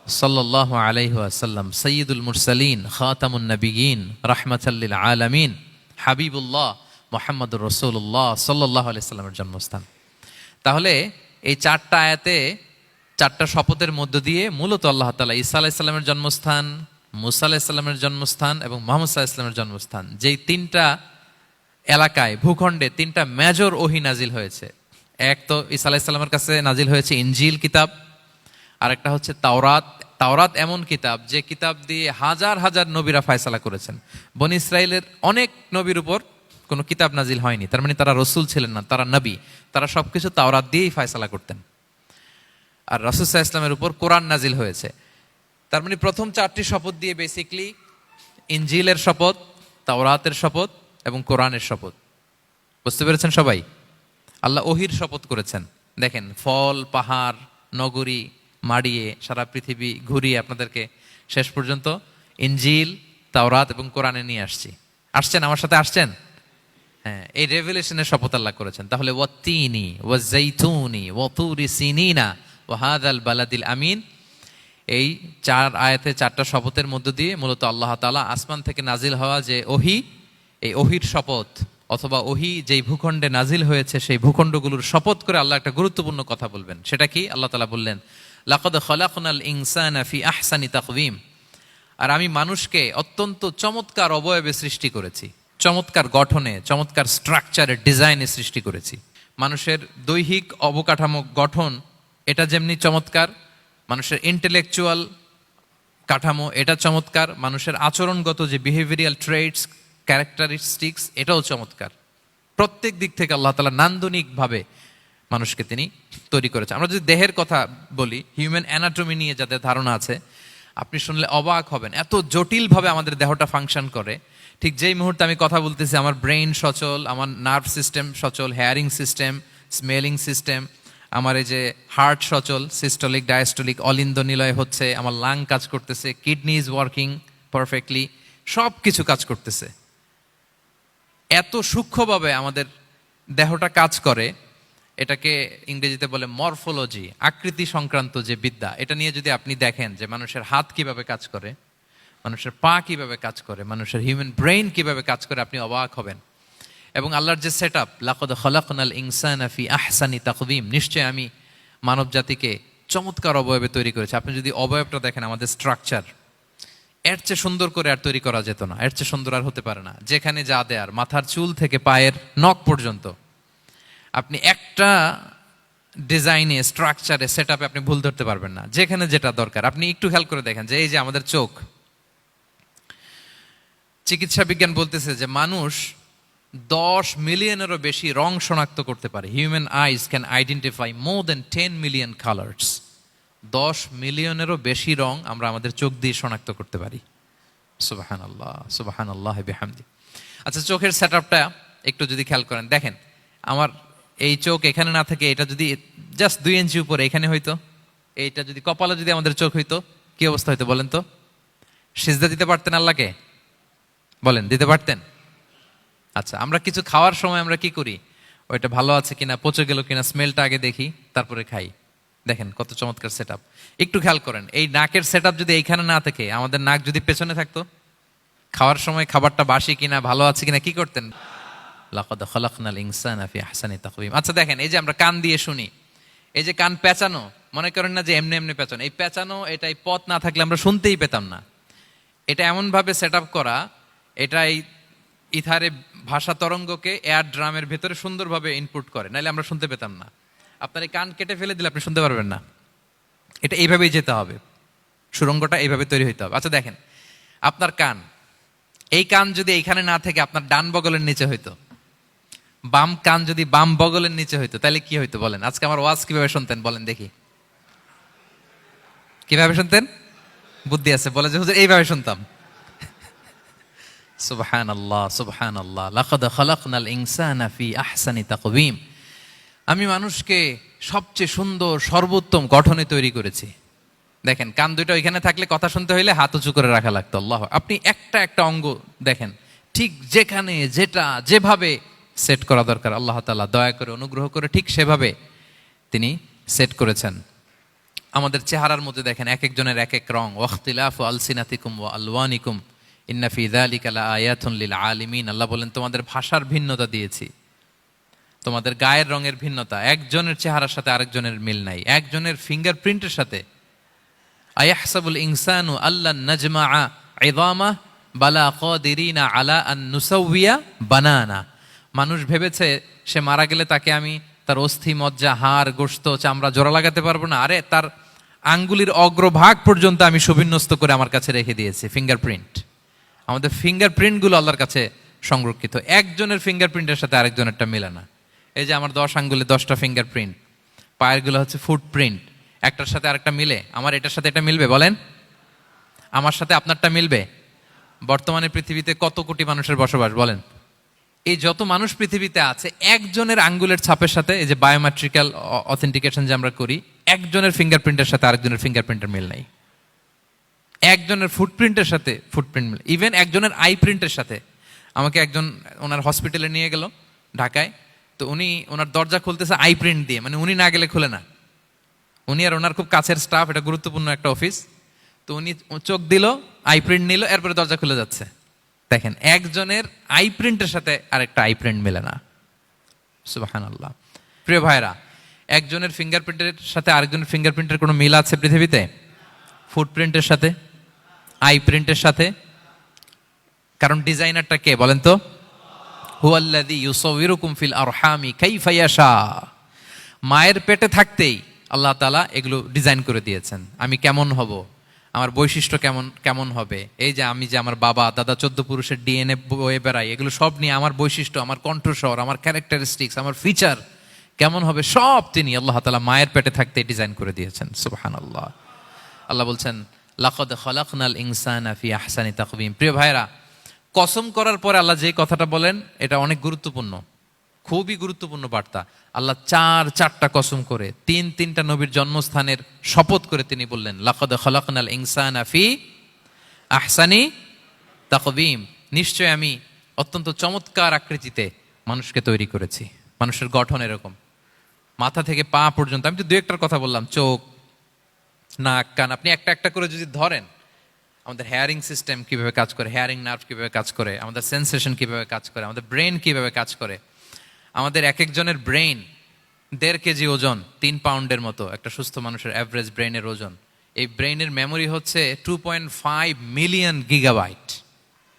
সাল্লাল্লাহু আলাইহি ওয়াসাল্লাম, সাইয়্যিদুল মুরসালিন, খাতামুন নবিয়্যিন, রাহমাতাল লিল আলামিন, হাবিবুল্লাহ মুহাম্মদুর রাসূলুল্লাহ সাল্লাল্লাহু আলাইহি ওয়াসাল্লামের জন্মস্থান। তাহলে এই 4টা আয়াতে 4টা শপথের মধ্য দিয়ে মূলত আল্লাহ তাআলা ঈসা আলাইহিস সালামের জন্মস্থান, মুসা আলাইহিস সালামের জন্মস্থান এবং মুহাম্মদ সাল্লাল্লাহু আলাইহি ওয়াসাল্লামের জন্মস্থান, যেই 3টা এলাকায়, ভূখণ্ডে 3টা মেজর ওহী নাজিল হয়েছে। এক তো ঈসা আলাইহিস সালামের কাছে নাজিল হয়েছে ইনজিল কিতাব, আর একটা হচ্ছে তাওরাত। তাওরাত এমন কিতাব যে কিতাব দিয়ে হাজার হাজার নবীরা ফয়সালা করেছেন। বনি ইসরায়েলের অনেক নবীর উপর কোনো কিতাব নাজিল হয়নি, তার মানে তারা রসুল ছিলেন না, তারা নবী। তারা সবকিছু তাওরাত দিয়েই ফয়সালা করতেন। আর রাসূল সাল্লাল্লাহু আলাইহি ওয়াসাল্লামের উপর কোরআন নাজিল হয়েছে। তার মানে প্রথম চারটি শপথ দিয়ে বেসিকলি ইনজিলের শপথ, তাওরাতের শপথ এবং কোরআনের শপথ। বুঝতে পেরেছেন সবাই? আল্লাহ ওহির শপথ করেছেন। দেখেন, ফল, পাহাড়, নগরী মাড়িয়ে সারা পৃথিবী ঘুরিয়ে আপনাদেরকে শেষ পর্যন্ত ইনজিল, তাওরাত এবং কোরআনে নিয়ে আসছেন আমার সাথে আসছেন। হ্যাঁ, এই রেভেলেশনের শপথ আল্লাহ করেছেন। তাহলে ওয়াত্তিনি ওয়াজাইতুনি ওয়াতুরি সিনিনা ওয়া হাযাল বালাদিল আমিন, এই চার আয়াতে চারটা শপথের মধ্য দিয়ে মূলত আল্লাহ তাআলা আসমান থেকে নাজিল হওয়া যে ওহী, এই ওহির শপথ অথবা ওহী যেই ভূখণ্ডে নাজিল হয়েছে সেই ভূখণ্ডগুলোর শপথ করে আল্লাহ একটা গুরুত্বপূর্ণ কথা বলবেন। সেটা কি? আল্লাহ তাআলা বললেন, লাকাদ খালাকনাল ইনসানা ফি আহসানি তাকওয়িম, আর আমি মানুষকে অত্যন্ত চমৎকার অবয়বে সৃষ্টি করেছি, চমৎকার গঠনে, চমৎকার স্ট্রাকচারের ডিজাইনে সৃষ্টি করেছি। মানুষের দৈহিক অবকাঠামো গঠন এটা যেমনি চমৎকার, মানুষের ইন্টেলেকচুয়াল কাঠামো এটা চমৎকার, মানুষের আচরণগত যে বিহেভিয়ারাল ট্রেটস, ক্যারেক্টারিস্টিক্স এটাও চমৎকার। প্রত্যেক দিক থেকে আল্লাহ তাআলা নান্দনিকভাবে মানুষকে তিনি তৈরি করেছেন। আমরা যদি দেহের কথা বলি, হিউম্যান অ্যানাটমি নিয়ে যাদের ধারণা আছে, আপনি শুনলে অবাক হবেন এত জটিলভাবে আমাদের দেহটা ফাংশন করে। ঠিক যেই মুহূর্তে আমি কথা বলতেছি আমার ব্রেইন সচল, আমার নার্ভ সিস্টেম সচল, হেয়ারিং সিস্টেম, স্মেলিং সিস্টেম, আমার এই যে হার্ট সচল, সিস্টোলিক ডায়াস্টোলিক অলিন্দ নিলয় হচ্ছে, আমার লাং কাজ করতেছে, কিডনি ইজ ওয়ার্কিং পারফেক্টলি, সব কিছু কাজ করতেছে। এত সূক্ষ্মভাবে আমাদের দেহটা কাজ করে, এটাকে ইংরেজিতে বলে মরফোলজি, আকৃতি সংক্রান্ত যে বিদ্যা। এটা নিয়ে যদি আপনি দেখেন যে মানুষের হাত কিভাবে কাজ করে, মানুষের পা কিভাবে কাজ করে, মানুষের হিউম্যান ব্রেইন কিভাবে কাজ করে, আপনি অবাক হবেন। এবং আল্লাহর যে সেট আপ, লাকাদ খালাকনাল ইনসানা ফি আহসানি তাকওয়িম, নিশ্চয় আমি মানব জাতিকে চমৎকার অবয়বে তৈরি করেছি। আপনি যদি অবয়বটা দেখেন, আমাদের স্ট্রাকচার এর চেয়ে সুন্দর করে আর তৈরি করা যেত না, এর চেয়ে সুন্দর আর হতে পারে না। যেখানে যা দেয়ার, মাথার চুল থেকে পায়ের নখ পর্যন্ত, আপনি একটা ডিজাইনে, স্ট্রাকচারে, সেট আপে আপনি ভুল ধরতে পারবেন না। যেখানে যেটা দরকার, আপনি একটু খেয়াল করে দেখেন যে এই যে আমাদের চোখ, চিকিৎসা বিজ্ঞান বলতেছে যে মানুষ 10 মিলিয়নেরও বেশি রং শনাক্ত করতে পারে। Human eyes can identify more than 10 million colours. 10 মিলিয়নেরও বেশি রং আমরা আমাদের চোখ দিয়ে শনাক্ত করতে পারি। সুবহানাল্লাহ, সুবহানাল্লাহ বিহামদি। আচ্ছা, চোখের সেট আপটা একটু যদি খেয়াল করেন, দেখেন আমার এই চোখ এখানে না থাকে, এটা যদি জাস্ট 2 ইঞ্চি উপরে এখানে হইতো, এইটা যদি কপালে যদি আমাদের চোখ হইতো, কি অবস্থা হইতো বলেন তো? সিজদা দিতে পারতেন আল্লাহকে? বলেন, দিতে পারতেন? আচ্ছা, আমরা কিছু খাওয়ার সময় আমরা কি করি? ওইটা ভালো আছে কিনা, পচে গেল কিনা, স্মেলটা আগে দেখি, তারপরে খাই। দেখেন কত চমৎকার সেট আপ। একটু খেয়াল করেন, এই নাকের সেট আপ যদি এইখানে না থাকে, আমাদের নাক যদি পেছনে থাকতো, খাওয়ার সময় খাবারটা বাসি কিনা, ভালো আছে কিনা কি করতেন? লাকাদ খালাকনাল ইনসানা ফি আহসানি তাকওয়িম। আচ্ছা দেখেন, এই যে আমরা কান দিয়ে শুনি, এই যে কান পেঁচানো, মনে করেন না যে এমনি এমনি পেঁচানো, এই পেঁচানো, এটাই পথ না থাকলে আমরা শুনতেই পেতাম না। এটা এমনভাবে সেট আপ করা, এটাই ইথারে ভাষা তরঙ্গকে এয়ার ড্রামের ভেতরে সুন্দরভাবে ইনপুট করে, নাহলে আমরা শুনতে পেতাম না। আপনার এই কান কেটে ফেলে দিলে আপনি শুনতে পারবেন না। এটা এইভাবেই যেতে হবে, সুরঙ্গটা এইভাবে তৈরি হইতে হবে। আচ্ছা দেখেন, আপনার কান, এই কান যদি এইখানে না থেকে আপনার ডান বগলের নিচে হইতো, বাম কান যদি বাম বগলের নিচে হইতো, তাহলে কি হইতো বলেন? আজকে আমার ওয়াজ কিভাবে শুনতেন বলেন দেখি? কিভাবে শুনতেন? বুদ্ধি আছে বলে যে হুজুর এইভাবে শুনতাম। সুবহানাল্লাহ, সুবহানাল্লাহ। লাকাদ খালাকনাল ইনসানা ফি আহসানি তাকওয়িম, আমি মানুষকে সবচেয়ে সুন্দর সর্বোত্তম গঠনে তৈরি করেছি। দেখেন, কান দুটো ওইখানে থাকলে কথা শুনতে হইলে হাত উঁচু করে রাখা লাগতো। আল্লাহ, আপনি একটা একটা অঙ্গ দেখেন, ঠিক যেখানে যেটা যেভাবে সেট করা দরকার, আল্লাহ তাআলা দয়া করে অনুগ্রহ করে ঠিক সেভাবে তিনি সেট করেছেন। আমাদের চেহারার মধ্যে দেখেন এক একজনের এক এক রং। ওয়াখতিলাফু আলসিনাতিকুম ওয়া আলওয়ানিকুম ইন্না ফি যালিকা লাআয়াতুন লিল আলিমিন। আল্লাহ বলেন, তোমাদের ভাষার ভিন্নতা দিয়েছি, তোমাদের গায়ের রঙের ভিন্নতা, একজনের চেহারার সাথে আরেকজনের মিল নাই, একজনের ফিঙ্গারপ্রিন্টের সাথে। আয়াহসাবুল ইনসানু আল্লান নাজমাআ ইযামা বালা কাদিরিনা আলা আন নুসাউইয়া বানানা। মানুষ ভেবেছে সে মারা গেলে তাকে আমি তার অস্থি, মজ্জা, হাড়, গোশত, চামড়া জোড়া লাগাতে পারবো না। আরে তার আঙ্গুলির অগ্রভাগ পর্যন্ত আমি সুবিন্যস্ত করে আমার কাছে রেখে দিয়েছি ফিঙ্গারপ্রিন্ট। আমাদের ফিঙ্গারপ্রিন্টগুলো আল্লাহর কাছে সংরক্ষিত। একজনের ফিঙ্গারপ্রিন্টের সাথে আরেকজনেরটা মেলে না। এই যে আমার 10 আঙ্গুলে 10টা ফিঙ্গারপ্রিন্ট, পায়েরগুলো হচ্ছে ফুটপ্রিন্ট, একটার সাথে আরেকটা মিলে? আমার এটার সাথে এটা মিলবে বলেন? আমার সাথে আপনারটা মিলবে? বর্তমানে পৃথিবীতে কত কোটি মানুষের বসবাস বলেন? এই যত মানুষ পৃথিবীতে আছে, একজনের আঙ্গুলের ছাপের সাথে, এই যে বায়োমেট্রিক্যাল অথেন্টিকেশন যে আমরা করি, একজনের ফিঙ্গারপ্রিন্টের সাথে আরেকজনের ফিঙ্গারপ্রিন্টের মিল নাই। একজনের ফুটপ্রিন্টের সাথে ফুটপ্রিন্ট মিল, ইভেন একজনের আই প্রিন্টের সাথে। আমাকে একজন ওনার হসপিটালে নিয়ে গেল ঢাকায়, তো উনি ওনার দরজা খুলতেছে আই প্রিন্ট দিয়ে, মানে উনি না গেলে খুলে না। উনি আর ওনার খুব কাছের স্টাফ, এটা গুরুত্বপূর্ণ একটা অফিস, তো উনি চোখ দিল, আই প্রিন্ট নিল, এরপরে দরজা খুলে যাচ্ছে। দেখেন, একজনের আই প্রিন্টের সাথে আরেকটা আই প্রিন্ট মেলে না। সুবহানাল্লাহ। প্রিয় ভাইরা, একজনের ফিঙ্গারপ্রিন্টের সাথে আরেকজনের ফিঙ্গারপ্রিন্টের কোনো মিল আছে পৃথিবীতে? ফুটপ্রিন্টের সাথে, আই প্রিন্টের সাথে? কারণ ডিজাইনারটা কে বলেন তো? হুয়াল্লাযী ইউসাউবিরুকুম ফিল আরহামি কাইফা ইয়াশা। মায়ের পেটে থাকতেই আল্লাহ তাআলা এগুলো ডিজাইন করে দিয়েছেন। আমি কেমন হব, আমার বৈশিষ্ট্য কেমন কেমন হবে, এই যে আমি যে আমার বাবা দাদা 14 পুরুষের ডিএনএ বয়ে বেড়াই, এগুলো সব নিয়ে আমার বৈশিষ্ট্য, আমার কণ্ঠস্বর, আমার ক্যারেক্টারিস্টিক্স, আমার ফিচার কেমন হবে, সব তিনি আল্লাহ তাআলা মায়ের পেটে থাকতেই ডিজাইন করে দিয়েছেন। সুবহানাল্লাহ। আল্লাহ বলছেন লাকাদ খালাকনাল ইনসানা ফি আহসানি তাকওয়িম। প্রিয় ভাইরা, কসম করার পরে আল্লাহ যে কথাটা বলেন, এটা অনেক গুরুত্বপূর্ণ, খুবই গুরুত্বপূর্ণ বার্তা। আল্লাহ চারটা কসম করে, তিনটা নবীর জন্মস্থানের শপথ করে তিনি বললেন লাকাদ খালাকনাল ইনসানা ফি আহসানি তাকওয়িম। নিশ্চয় আমি অত্যন্ত চমৎকার আকৃতিতে মানুষকে তৈরি করেছি। মানুষের গঠন এরকম, মাথা থেকে পা পর্যন্ত। আমি তো দু একটার কথা বললাম, চোখ, নাক, কান। আপনি একটা একটা করে যদি ধরেন, আমাদের হেয়ারিং সিস্টেম কিভাবে কাজ করে, হেয়ারিং নার্ভ কিভাবে কাজ করে, আমাদের সেন্সেশন কিভাবে কাজ করে, আমাদের ব্রেন কিভাবে কাজ করে। আমাদের এক একজনের ব্রেন 1.5 কেজি ওজন, 3 পাউন্ডের মতো একটা সুস্থ মানুষের অ্যাভারেজ ব্রেনের ওজন। এই ব্রেনের মেমোরি হচ্ছে 2.5 মিলিয়ন গিগাবাইট।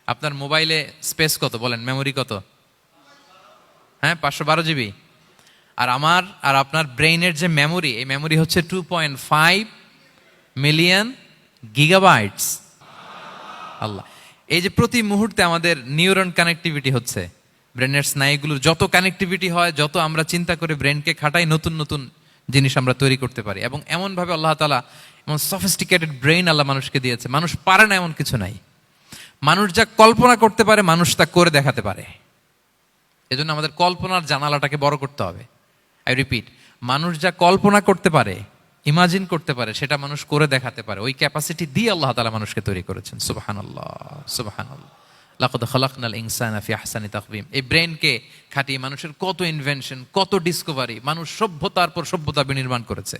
আপনার মোবাইলে স্পেস কত বলেন, মেমোরি কত? হ্যাঁ, 512 জিবি। আর আমার আর আপনার ব্রেইনের যে মেমোরি, এই মেমোরি হচ্ছে 2.5 মিলিয়ন গিগাবাইটস। আল্লাহ, এই যে প্রতি মুহূর্তে আমাদের নিউরন কানেক্টিভিটি হচ্ছে, ব্রেনের স্নায়ুগুলোর যত কানেক্টিভিটি হয়, যত আমরা চিন্তা করে ব্রেনকে খাটাই, নতুন নতুন জিনিস আমরা তৈরি করতে পারি। এবং এমনভাবে আল্লাহ তাআলা এমন সফিস্টিকেটেড ব্রেইন আল্লাহ মানুষকে দিয়েছে, মানুষ পারে না এমন কিছু নাই। মানুষ যা কল্পনা করতে পারে, মানুষ তা করে দেখাতে পারে। এজন্য আমাদের কল্পনার জানালাটাকে বড় করতে হবে। আই রিপিট, মানুষ যা কল্পনা করতে পারে, ইমাজিন করতে পারে, সেটা মানুষ করে দেখাতে পারে। ওই ক্যাপাসিটি দিয়ে আল্লাহ তাআলা মানুষকে তৈরি করেছেন। সুবহানাল্লাহ, সুবহানাল্লাহ। লাকাদ খালাকনাল ইনসানা ফি আহসানি তাকওয়িম। এই ব্রেনকে খাটিয়ে মানুষের কত ইনভেনশন, কত ডিসকভারি, মানুষ সভ্যতার পর সভ্যতা বিনির্মাণ করেছে।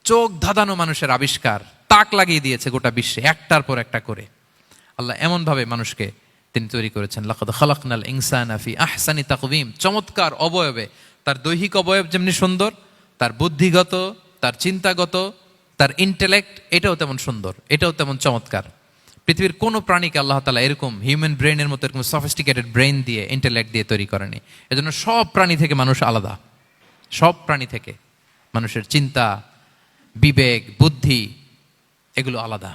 চোখ ধাঁধানো মানুষের আবিষ্কার, তাক লাগিয়ে দিয়েছে গোটা বিশ্বে একটার পর একটা করে। আল্লাহ এমনভাবে মানুষকে তিনি তৈরি করেছেন। লাকাদ খালাকনাল ইনসানা ফি আহসানি তাকওয়িম। চমৎকার অবয়বে, তার দৈহিক অবয়ব যেমনি সুন্দর, তার বুদ্ধিগত, তার চিন্তাগত, তার ইন্টেলেক্ট, এটাও তেমন সুন্দর, এটাও তেমন চমৎকার। পৃথিবীর কোনো প্রাণীকে আল্লাহ তাআলা এরকম হিউম্যান ব্রেনের মতো এরকম সফিস্টিকেটেড ব্রেন দিয়ে, ইন্টেলেক্ট দিয়ে তৈরি করেনি। এজন্য সব প্রাণী থেকে মানুষ আলাদা। সব প্রাণী থেকে মানুষের চিন্তা, বিবেক, বুদ্ধি এগুলো আলাদা।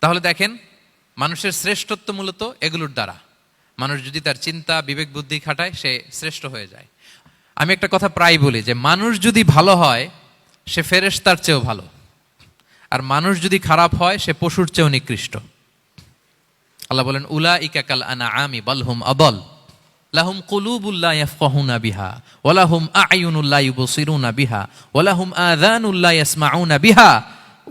তাহলে দেখেন, মানুষের শ্রেষ্ঠত্ব মূলত এগুলোর দ্বারা। মানুষ যদি তার চিন্তা, বিবেক, বুদ্ধি খাটায়, সে শ্রেষ্ঠ হয়ে যায়। আমি একটা কথা প্রায় বলি যে মানুষ যদি ভালো হয়, সে ফেরেশতার চেয়েও ভালো। আর মানুষ যদি খারাপ হয়, সে পশুর চেয়েও নিকৃষ্ট। আল্লাহ বলেন উলাইকা কাল আনআমি বাল হুম আদাল লাহুম কুলুবুল লা ইয়াফকাহুনা বিহা ওয়া লাহুম আ'য়ুনুল লা ইউবসিরুনা বিহা ওয়া লাহুম আযানুল লা ইয়াসমাউনা বিহা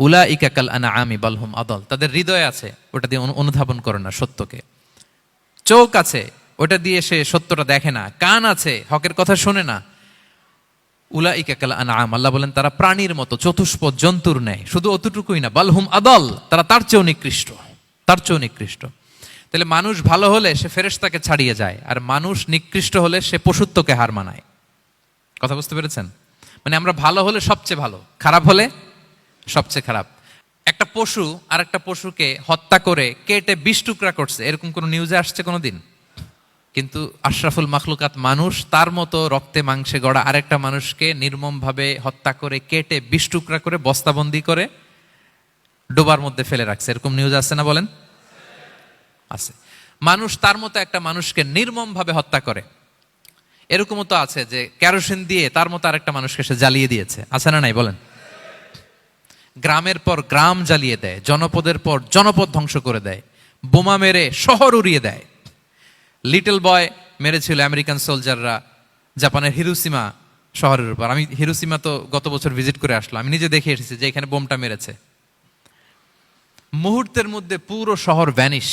উলাইকা কাল আনআমি বাল হুম আদাল। তাদের হৃদয় আছে, ওটা দিয়ে অনুধাবন করে না সত্যকে। চোখ আছে, ওটা দিয়ে সে সত্যটা দেখে না। কান আছে, হকের কথা শোনে না। উলাইকা কাল আনআম, আল্লাহ বলেন তারা প্রাণীর মতো, চতুষ্পদ জন্তুর ন্যায়। শুধু অতটুকুই না, বাল হুম আদাল, তারা তার চেয়েও নিকৃষ্ট, তার চেয়েও নিকৃষ্ট। তাহলে মানুষ ভালো হলে সে ফেরেশতাকে ছাড়িয়ে যায়, আর মানুষ নিকৃষ্ট হলে সে পশুত্বকে হার মানায়। কথা বুঝতে পেরেছেন? মানে আমরা ভালো হলে সবচেয়ে ভালো, খারাপ হলে সবচেয়ে খারাপ। একটা পশু আর একটা পশুকে হত্যা করে কেটে 20 টুকরা করছে, এরকম কোন নিউজে আসছে কোনোদিন? কিন্তু আশরাফুল মাখলুকাত মানুষ তার মতো রক্তে মাংসে গড়া আরেকটা মানুষকে নির্মমভাবে হত্যা করে কেটে 20 টুকরা করে বস্তাবন্দি করে ডোবার মধ্যে ফেলে রাখছে। এরকম নিউজ আছে না বলেন? আছে। মানুষ তার মতো একটা মানুষকে নির্মমভাবে হত্যা করে। এরকমও তো আছে যে কেরোসিন দিয়ে তার মতো আরেকটা মানুষকে সে জ্বালিয়ে দিয়েছে, আছে না নাই বলেন? গ্রামের পর গ্রাম জ্বালিয়ে দেয়, জনপদের পর জনপদ ধ্বংস করে দেয়, বোমা মেরে শহর উড়িয়ে দেয়। লিটল বয় মেরেছিল আমেরিকান সোলজাররা জাপানের হিরোশিমা শহরের উপর। আমি হিরোশিমা তো গত বছর ভিজিট করে আসলাম, আমি নিজে দেখে এসেছি যে এখানে বোমটা মেরেছে। মুহূর্তের মধ্যে পুরো শহর ভ্যানিশ,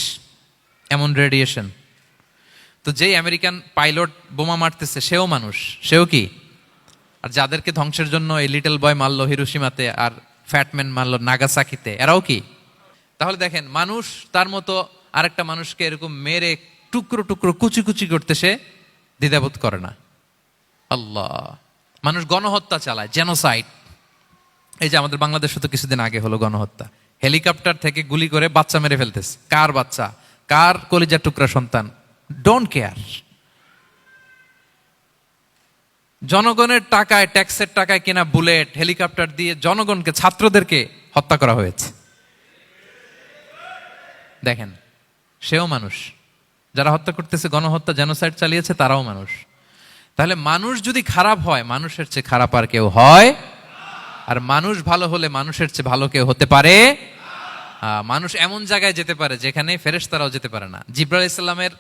এমন রেডিয়েশন। তো যেই আমেরিকান পাইলট বোমা মারতেছে সেও মানুষ, সেও কি? আর যাদেরকে ধ্বংসের জন্য এই লিটল বয় মারলো হিরোশিমাতে আর ফ্যাটম্যান মারলো নাগাসাকিতে, এরাও কি? তাহলে দেখেন, মানুষ তার মতো আরেকটা মানুষকে এরকম মেরে টুকরো টুকরো কুচি কুচি করতে সে দ্বিধাবোধ করে না। আল্লাহ, মানুষ গণহত্যা চালায়, জেনোসাইড। এই যে আমাদের বাংলাদেশে তো কিছুদিন আগে হলো গণহত্যা, হেলিকপ্টার থেকে গুলি করে বাচ্চা মেরে ফেলতেছে। কার বাচ্চা, কার কলিজার টুকরা সন্তান, ডোন্ট কেয়ার। জনগণের টাকায়, ট্যাক্সের টাকায় কেনা বুলেট, হেলিকপ্টার দিয়ে জনগণকে, ছাত্রদেরকে হত্যা করা হয়েছে। দেখেন, সেও মানুষ। যারা হত্যা করতেছে, গণহত্যা, জেনোসাইড চালিয়েছে, তারাও মানুষ। তাহলে মানুষ যদি খারাপ হয়, মানুষের চেয়ে খারাপ আর কেউ হয়? আর মানুষ ভালো হলে মানুষের চেয়ে ভালো কেউ হতে পারে? মানুষ এমন জায়গায় যেতে পারে যেখানে ফেরেশতারাও যেতে পারে না। জিবরাইল ইসলামের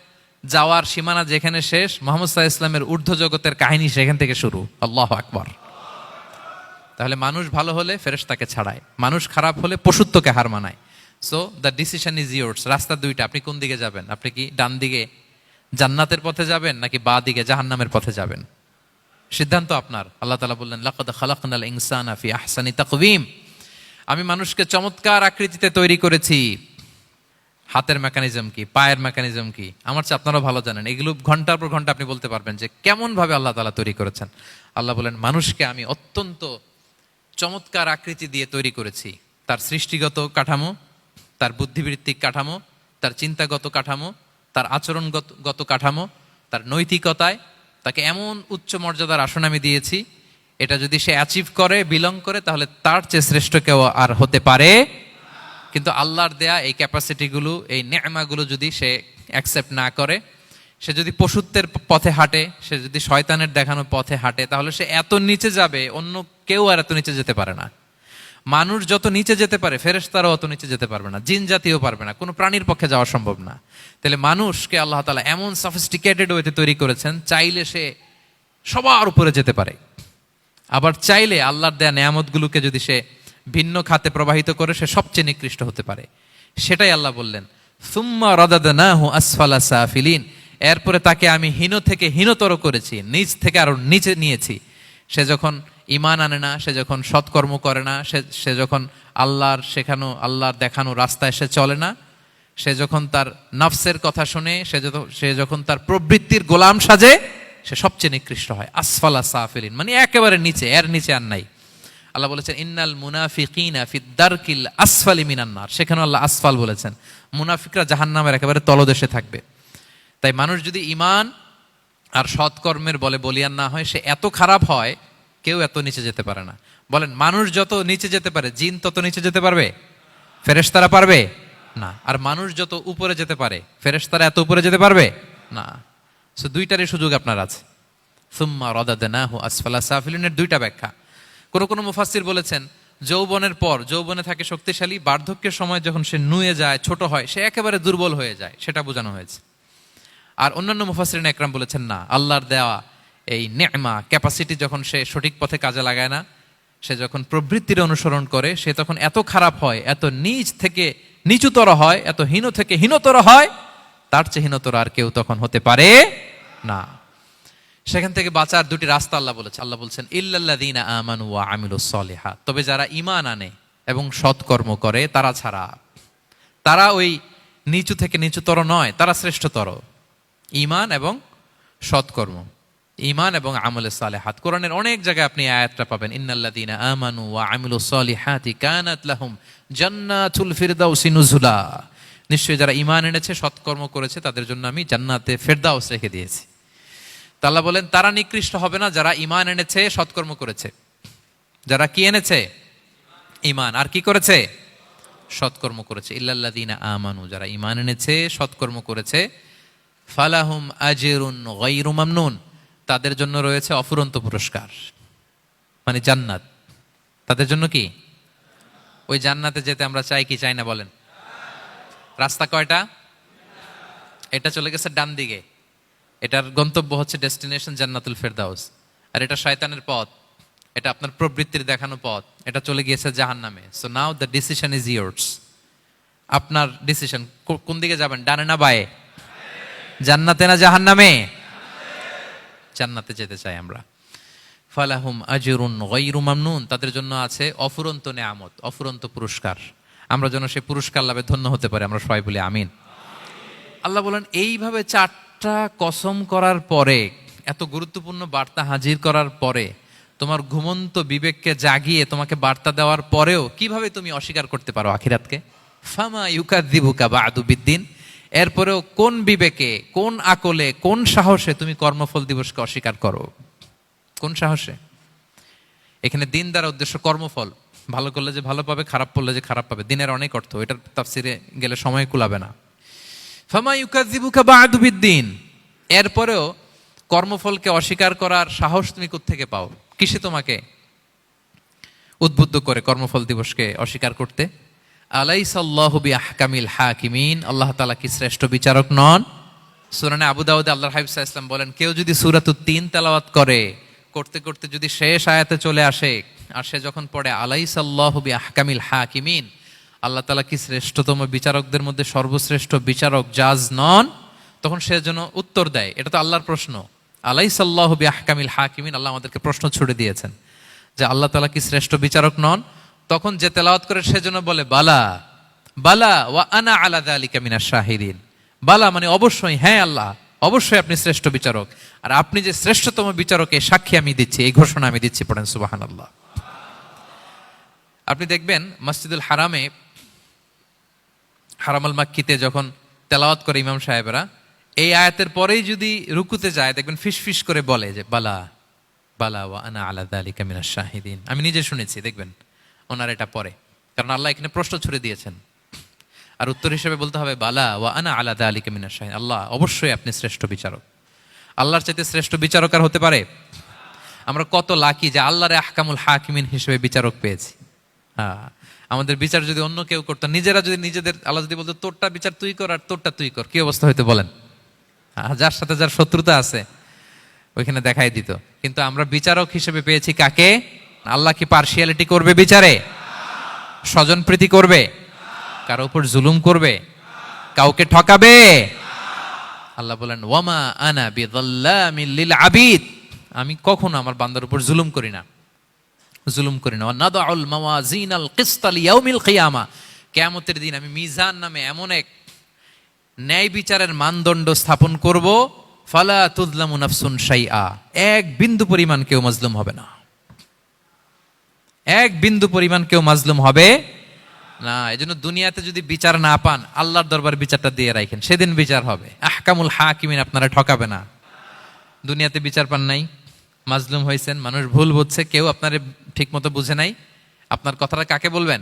যাওয়ার সীমানা যেখানে শেষ, মুহাম্মদ সাল্লাল্লাহু আলাইহি ওয়াসাল্লামের ঊর্ধ্ব জগতের কাহিনী সেখান থেকে শুরু। আল্লাহু আকবার। তাহলে মানুষ ভালো হলে ফেরেশতাকে ছাড়ায়, মানুষ খারাপ হলে পশুত্বকে হার মানায়। So the decision is yours. রাস্তা দুইটা, আপনি কোন দিকে যাবেন? আপনি কি ডান দিকে জান্নাতের পথে যাবেন নাকি বাঁ দিকে জাহান্নামের পথে যাবেন? সিদ্ধান্ত আপনার। আল্লাহ তাআলা বললেন, লাকাদ খালাকনাল ইনসানা ফি আহসানি তাকওয়িম। আমি মানুষকে চমৎকার আকৃতিতে তৈরি করেছি। হাতের মেকানিজম কি, পায়ের মেকানিজম কি, আমার চেয়ে আপনারাও ভালো জানেন। এগুলো ঘন্টার পর ঘন্টা আপনি বলতে পারবেন যে কেমন ভাবে আল্লাহ তাআলা তৈরি করেছেন। আল্লাহ বলেন, মানুষকে আমি অত্যন্ত চমৎকার আকৃতি দিয়ে তৈরি করেছি। তার সৃষ্টিগত কাঠামো, তার বুদ্ধিবৃত্তিক কাঠামো, তার চিন্তাগত কাঠামো, তার আচরণগত কাঠামো, তার নৈতিকতায় তাকে এমন উচ্চ মর্যাদার আসন আমি দিয়েছি, এটা যদি সে অ্যাচিভ করে, বিলং করে, তাহলে তার চেয়ে শ্রেষ্ঠ কেউ আর হতে পারে। কিন্তু আল্লাহর দেয়া এই ক্যাপাসিটিগুলো, এই নেয়ামাগুলো যদি সে অ্যাকসেপ্ট না করে, সে যদি পশুত্বের পথে হাঁটে, সে যদি শয়তানের দেখানো পথে হাঁটে, তাহলে সে এত নিচে যাবে, অন্য কেউ আর এত নিচে যেতে পারে না। মানুষ যত নিচে যেতে পারে, ফেরেশতারাও অত নিচে যেতে পারবে না, জিন জাতীয় পারবে না, কোনো প্রাণীর পক্ষে যাওয়া সম্ভব না। তাহলে মানুষকে আল্লাহ তাআলা এমন সফিস্টিকেটেড ওয়েতে তৈরি করেছেন, চাইলে সে সবার উপরে যেতে পারে। আবার চাইলে আল্লাহর দেয়া নেয়ামতগুলোকে যদি সে ভিন্ন খাতে প্রবাহিত করে, সে সবচেয়ে নিকৃষ্ট হতে পারে। সেটাই আল্লাহ বললেন, সুম্মা রাদাদনাহু আসফালা সাফিলিন। এরপরে তাকে আমি হীন থেকে হীনতর করেছি, নিচ থেকে আরো নিচে নিয়েছি। সে যখন ঈমান আনে না, সে যখন সৎকর্ম করে না, সে যখন আল্লাহর শেখানো, আল্লাহর দেখানো রাস্তায় সে চলে না, সে যখন তার নফসের কথা শুনে, সে যখন তার প্রবৃত্তির গোলাম সাজে, সে সবচেয়ে নিকৃষ্ট হয়। আসফালা সাফিলিন মানে একেবারে নিচে, এর নিচে আর নাই। আল্লাহ বলেছেন, ইন্নাল মুনাফিকিনা ফিদ দারকিল আসফালি মিনান নার। সেখানে আল্লাহ আসফাল বলেছেন। মুনাফিকরা জাহান্নামের একেবারে তলদেশে থাকবে। তাই মানুষ যদি ঈমান আর সৎকর্মের বলে বলিয়ান না হয়, সে এত খারাপ হয়, কেউ এত নিচে যেতে পারে না। বলেন, মানুষ যত নিচে যেতে পারে, জিন তত নিচে যেতে পারবে? ফেরেশতারা পারবে না। আর মানুষ যত উপরে যেতে পারে, ফেরেশতারা এত উপরে যেতে পারবে না। সো দুইটারই সুযোগ আপনার আছে। সুম্মা রাদাদনাহু আসফালা সাফিলিনের দুইটা ব্যাখ্যা। কোন কোন মুফাসসির বলেছেন, যৌবনের পর, যৌবনে থাকে শক্তিশালী, বার্ধক্যের সময় যখন সে নুয়ে যায়, ছোট হয়, সে একেবারে দুর্বল হয়ে যায়, সেটা বোঝানো হয়েছে। আর অন্যান্য মুফাসসিরিন একরাম বলেছেন, না, আল্লাহর দেওয়া এই নেয়মা, ক্যাপাসিটি যখন সে সঠিক পথে কাজে লাগায় না, সে যখন প্রবৃত্তির অনুসরণ করে, সে তখন এত খারাপ হয়, এত নিচ থেকে নিচুতর হয়, এত হীন থেকে হীনতর হয়, তার চেয়ে হীনতর আর কেউ তখন হতে পারে না। সেখান থেকে বাঁচার দুটি রাস্তা আল্লাহ বলেছেন। আল্লাহ বলছেন, ইল্লাল্লাযীনা আমানু ওয়া আমিলুস সলিহাত। তবে যারা ঈমান আনে এবং সৎকর্ম করে তারা ছাড়া। তারা ওই নিচু থেকে নিচুতর নয়, তারা শ্রেষ্ঠতর। ঈমান এবং সৎকর্ম, ঈমান এবং আমলে সালেহাত। কোরআনের অনেক জায়গায় আপনি আয়াতটা পাবেন, ইন্নাল্লাযীনা আমানু ওয়া আমিলুস সলিহাতি কানাত লাহুম জান্নাতুল ফিরদাউসি নুজুলা। নিশ্চয়ই যারা ঈমান এনেছে, সৎকর্ম করেছে, তাদের জন্য আমি জান্নাতে ফেরদাউস রেখে দিয়েছি। তো আল্লাহ বলেন তারা নিকৃষ্ট হবে না যারা ঈমান এনেছে, সৎকর্ম করেছে। যারা কি এনেছে? ঈমান। আর কি করেছে? সৎকর্ম করেছে। ইল্লাল্লাযীনা আমানু, যারা ঈমান এনেছে, সৎকর্ম করেছে, ফালাহুম আজরুন গায়রু মামনুন, তাদের জন্য রয়েছে অফুরন্ত পুরস্কার, মানে জান্নাত। তাদের জন্য কি? ওই জান্নাতে যেতে আমরা চাই কি চাই না বলেন? রাস্তা কয়টা? এটা চলে গেছে ডান দিকে, এটার গন্তব্য হচ্ছে ডেস্টিনেশন জান্নাতুল ফেরদাউস। আর এটা শয়তানের পথ, এটা আপনার প্রবৃত্তির দেখানো পথ, এটা চলে গিয়েছে জাহান্নামে। So now the decision is years. আপনার ডিসিশন, কোন দিকে যাবেন, ডানে না বায়ে? জান্নাতে না জাহান্নামে? জান্নাতে যেতে চাই আমরা। ফালাহুম আজরুন গায়রু মামনুন, তাদের জন্য আছে অফুরন্ত নেয়ামত, অফুরন্ত পুরস্কার। আমরা যেন সেই পুরস্কার লাভে ধন্য হতে পারি, আমরা সবাই বলি আমিন। আল্লাহ বলেন এইভাবে 4টা কসম করার পরে, এত গুরুত্বপূর্ণ বার্তা হাজির করার পরে, তোমার ঘুমন্ত বিবেককে জাগিয়ে তোমাকে বার্তা দেওয়ার পরেও কিভাবে তুমি অস্বীকার করতে পারো আখিরাতকে? ফামা ইউকাযযিবুকা বা'দু বিদ্দিন, এরপরেও কোন বিবেকে, কোন আকলে, কোন সাহসে তুমি কর্মফল দিবসকে অস্বীকার করো? কোন সাহসে? এখানে দিন দ্বারা উদ্দেশ্য কর্মফল। ভালো করলে যে ভালো পাবে, খারাপ করলে যে খারাপ পাবে। দিনের অনেক অর্থ, এটার তাফসিরে গেলে সময় কুলাবে না। ফামা ইউকাযযিবুকা বা'দু বিদ্দিন, এরপরেও কর্মফলকে অস্বীকার করার সাহস তুমি কোত্থেকে পাও? কিসে তোমাকে উদ্বুদ্ধ করে কর্মফল দিবসকে অস্বীকার করতে? আলাইসাল্লাহু বিআহকামিল হাকিমিন, আল্লাহ তাআলা কি শ্রেষ্ঠ বিচারক নন? সূরা আবু দাউদে আল্লাহর হাবিব সাল্লাল্লাহু আলাইহি ওয়াসাল্লাম বলেন, কেউ যদি সূরাতুত তিন তেলাওয়াত করে, করতে করতে যদি শেষ আয়াতে চলে আসে, আর সে যখন পড়ে আলাইসাল্লাহু বিআহকামিল হাকিমিন, আল্লাহ তাআলা কি শ্রেষ্ঠতম বিচারকদের মধ্যে সর্বশ্রেষ্ঠ বিচারক জাজ নন, তখন সে যেন উত্তর দেয়, এটা তো আল্লাহর প্রশ্ন। আলাইসাল্লাহু বিআহকামিল হাকিমিন, আল্লাহ আমাদেরকে প্রশ্ন ছুড়ে দিয়েছেন যে আল্লাহ তাআলা কি শ্রেষ্ঠ বিচারক নন? তখন যে তেলাওয়াত করে সে যেন বলে বালা বালা ওয়া আনা আলা যালিকা মিনাশ শাহিদিন। বালা মানে অবশ্যই, হ্যাঁ আল্লাহ অবশ্যই আপনি শ্রেষ্ঠ বিচারক, আর আপনি যে শ্রেষ্ঠতম বিচারক এই সাক্ষী আমি দিচ্ছি, এই ঘোষণা আমি দিচ্ছি। পড়েন সুবহানাল্লাহ। আপনি দেখবেন মসজিদুল হারামে, হারামাল মাক্কিতে যখন তেলাওয়াত করে ইমাম সাহেবরা, এই আয়াতের পরেই যদি রুকুতে যায়, দেখবেন ফিসফিস করে বলে যে বালা বালা ওয়া আনা আলা যালিকা মিনাশ শাহিদিন। আমি নিজে শুনেছি, দেখবেন ওনার এটা পরে, কারণ আল্লাহ এখানে প্রশ্ন ছুড়ে দিয়েছেন। আর উত্তর হিসেবে বলতে হবে বালা ওয়া আনা আলা যালিকা মিনাশ শাহিদিন, আল্লাহ অবশ্যই আপনি শ্রেষ্ঠ বিচারক। আল্লাহর চাইতে শ্রেষ্ঠ বিচারক আর হতে পারে? আমরা কত লাকি যে আল্লাহর আহকামুল হাকিমিন হিসেবে বিচারক পেয়েছি। হ্যাঁ, আমাদের বিচার যদি অন্য কেউ করতো, নিজেরা যদি নিজেদের, আল্লাহ যদি বলতো তোরটা বিচার তুই কর আর তোরটা তুই কর, কি অবস্থা হইতো বলেন? যার সাথে যার শত্রুতা আছে ওইখানে দেখাই দিত। কিন্তু আমরা বিচারক হিসেবে পেয়েছি কাকে? আল্লাহ কি পার্সিয়ালিটি করবে বিচারে? স্বজন প্রীতি করবে? কারো উপর জুলুম করবে? কাউকে ঠকাবে? আল্লাহ বলেন ওয়ামা আনা বিযাল্লামিল লিল আবিদ, আমি কখনো আমার বান্দার উপর জুলুম করি না, জুলুম করি না। নাদাউল মাওয়াজিনাল কিসতা লিয়াউমিল কিয়ামা, কিয়ামতের দিন আমি মিজান নামে এমন এক ন্যায় বিচারের মানদণ্ড স্থাপন করব, ফালা তুযলামু নাফসুন শাইআ, এক বিন্দু পরিমাণ কেউ মাজলুম হবে না, এক বিন্দু পরিমাণ কেউ মাজলুম হবে না। এজন্য দুনিয়াতে যদি বিচার না পান, আল্লাহর দরবার বিচারটা দিয়ে রাখেন, সেদিন বিচার হবে। আহকামুল হাকিমিন আপনারা ঠকাবে না। দুনিয়াতে বিচার পান নাই, মাজলুম হয়েছেন, মানুষ ভুল বুঝছে, কেউ আপনার ঠিক মতো বুঝে নাই, আপনার কথাটা কাকে বলবেন?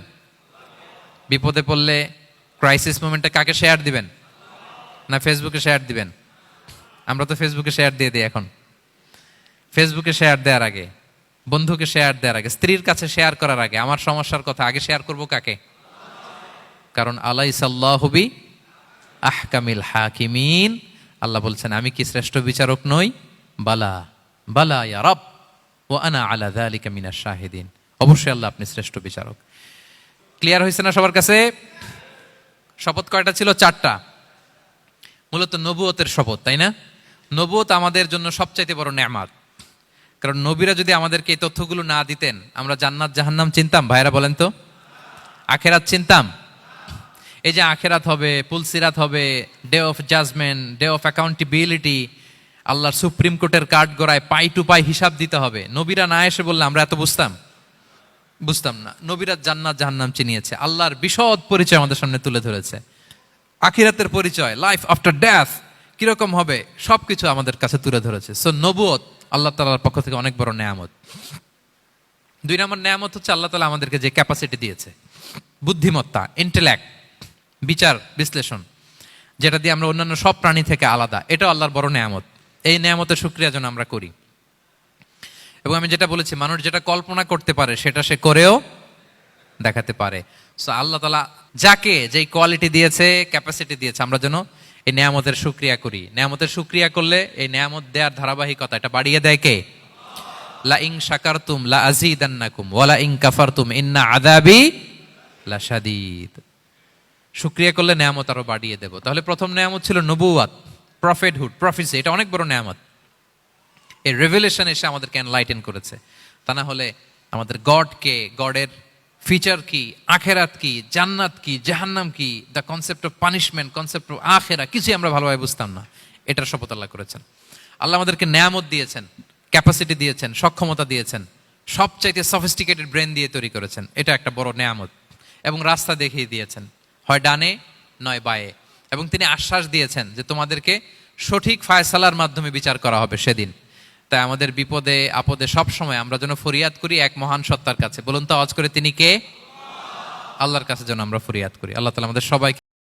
বিপদে পড়লে ক্রাইসিস মোমেন্টে কাকে শেয়ার দিবেন? না ফেসবুকে শেয়ার দিবেন? আমরা তো ফেসবুকে শেয়ার দিয়ে দিই এখন। ফেসবুকে শেয়ার দেওয়ার আগে, বন্ধুকে শেয়ার দেওয়ার আগে, স্ত্রীর কাছে শেয়ার করার আগে আমার সমস্যার কথা আগে শেয়ার করব কাকে? কারণ আলাইসাল্লাহু বি আহকামিল হাকিমিন, আল্লাহ বলছেন আমি কি শ্রেষ্ঠ বিচারক নই? বালা বালা ইয়া রব ওয়া আনা আলা যালিকা মিনাশ শাহিদিন, অবশ্যই আল্লাহ আপনি শ্রেষ্ঠ বিচারক। ক্লিয়ার হয়েছে না সবার কাছে? শপথ কয়টা ছিল? 4টা। মূলত নবুয়তের শপথ, তাই না? নবুয়ত আমাদের জন্য সবচাইতে বড় নেয়ামত। কারণ নবীরা যদি আমাদেরকে এই তথ্যগুলো না দিতেন, আমরা জান্নাত জাহান্নাম চিনতাম? ভাইরা বলেন তো, আখেরাত চিনতাম? এই যে আখেরাত হবে, পুলসিরাত হবে, day of judgement, day of accountability, আল্লাহর সুপ্রিম কোর্টের কাঠ গড়ায় পাই টু পাই হিসাব দিতে হবে, নবীরা না এসে বললে আমরা এত বুঝতাম না। নবীরা জান্নাত জাহান্নাম চিনিয়েছে, আল্লাহর বিশদ পরিচয় আমাদের সামনে তুলে ধরেছে। আখিরাতের পরিচয়, লাইফ আফটার ডেথ কিরকম হবে, সবকিছু আমাদের কাছে তুলে ধরেছে। সো নবুয়ত আল্লাহ তাআলার পক্ষ থেকে অনেক বড় নেয়ামত। 2 নম্বর নেয়ামত হচ্ছে আল্লাহ তাআলা আমাদেরকে যে ক্যাপাসিটি দিয়েছে, বুদ্ধিমত্তা, ইন্টেলেক্ট, বিচার বিশ্লেষণ, যেটা দিয়ে আমরা অন্যান্য সব প্রাণী থেকে আলাদা, এটাও আল্লাহর বড় নেয়ামত। এই নেয়ামতের শুকরিয়া যেন আমরা করি। এবং আমি যেটা বলেছি, মানুষ যেটা কল্পনা করতে পারে সেটা সে করেও দেখাতে পারে। সো আল্লাহ তাআলা যাকে যেই কোয়ালিটি দিয়েছে, ক্যাপাসিটি দিয়েছে, আমরা যেন এই নেয়ামতের শুকরিয়া করি। নেয়ামতের শুকরিয়া করলে এই নেয়ামত দেওয়ার ধারাবাহিকতা এটা বাড়িয়ে দেয় কে? লা ইন শাকারতুম লা আযীদান্নাকুম ওয়া লা ইন কাফারতুম ইন্না আযাবি লাশাদীদ। শুকরিয়া করলে নেয়ামত আরো বাড়িয়ে দেব। তাহলে প্রথম নেয়ামত ছিল নবুওয়াত, প্রফেটহুড, প্রফেসি। এটা অনেক বড় নেয়ামত। এই রেভেলেশন এসে আমাদেরকে এনলাইটেন করেছে। তা না হলে আমাদের গড কে, গডের ফিচার কি, আখেরাত কি, জান্নাত কি, জাহান্নাম কি, the concept of punishment, concept of আখেরা, কিছুই আমরা ভালোভাবে বুঝতাম না। এটার শপথ আল্লাহ করেছেন। আল্লাহ আমাদেরকে নেয়ামত দিয়েছেন, ক্যাপাসিটি দিয়েছেন, সক্ষমতা দিয়েছেন, সবচাইতে সফিস্টিকেটেড ব্রেন দিয়ে তৈরি করেছেন। এটা একটা বড় নেয়ামত। এবং রাস্তা দেখিয়ে দিয়েছেন, হয় ডানে নয় বায়ে। এবং তিনি আশ্বাস দিয়েছেন যে তোমাদেরকে সঠিক ফায়সালার মাধ্যমে বিচার করা হবে সেদিন। তাই আমাদের বিপদে আপদে সব সময় আমরা যেন ফরিয়াদ করি এক মহান সত্তার কাছে। বলুন তো আওয়াজ করে, তিনি কে? আল্লাহর কাছে যেন আমরা ফরিয়াদ করি। আল্লাহ তাআলা আমাদের সবাইকে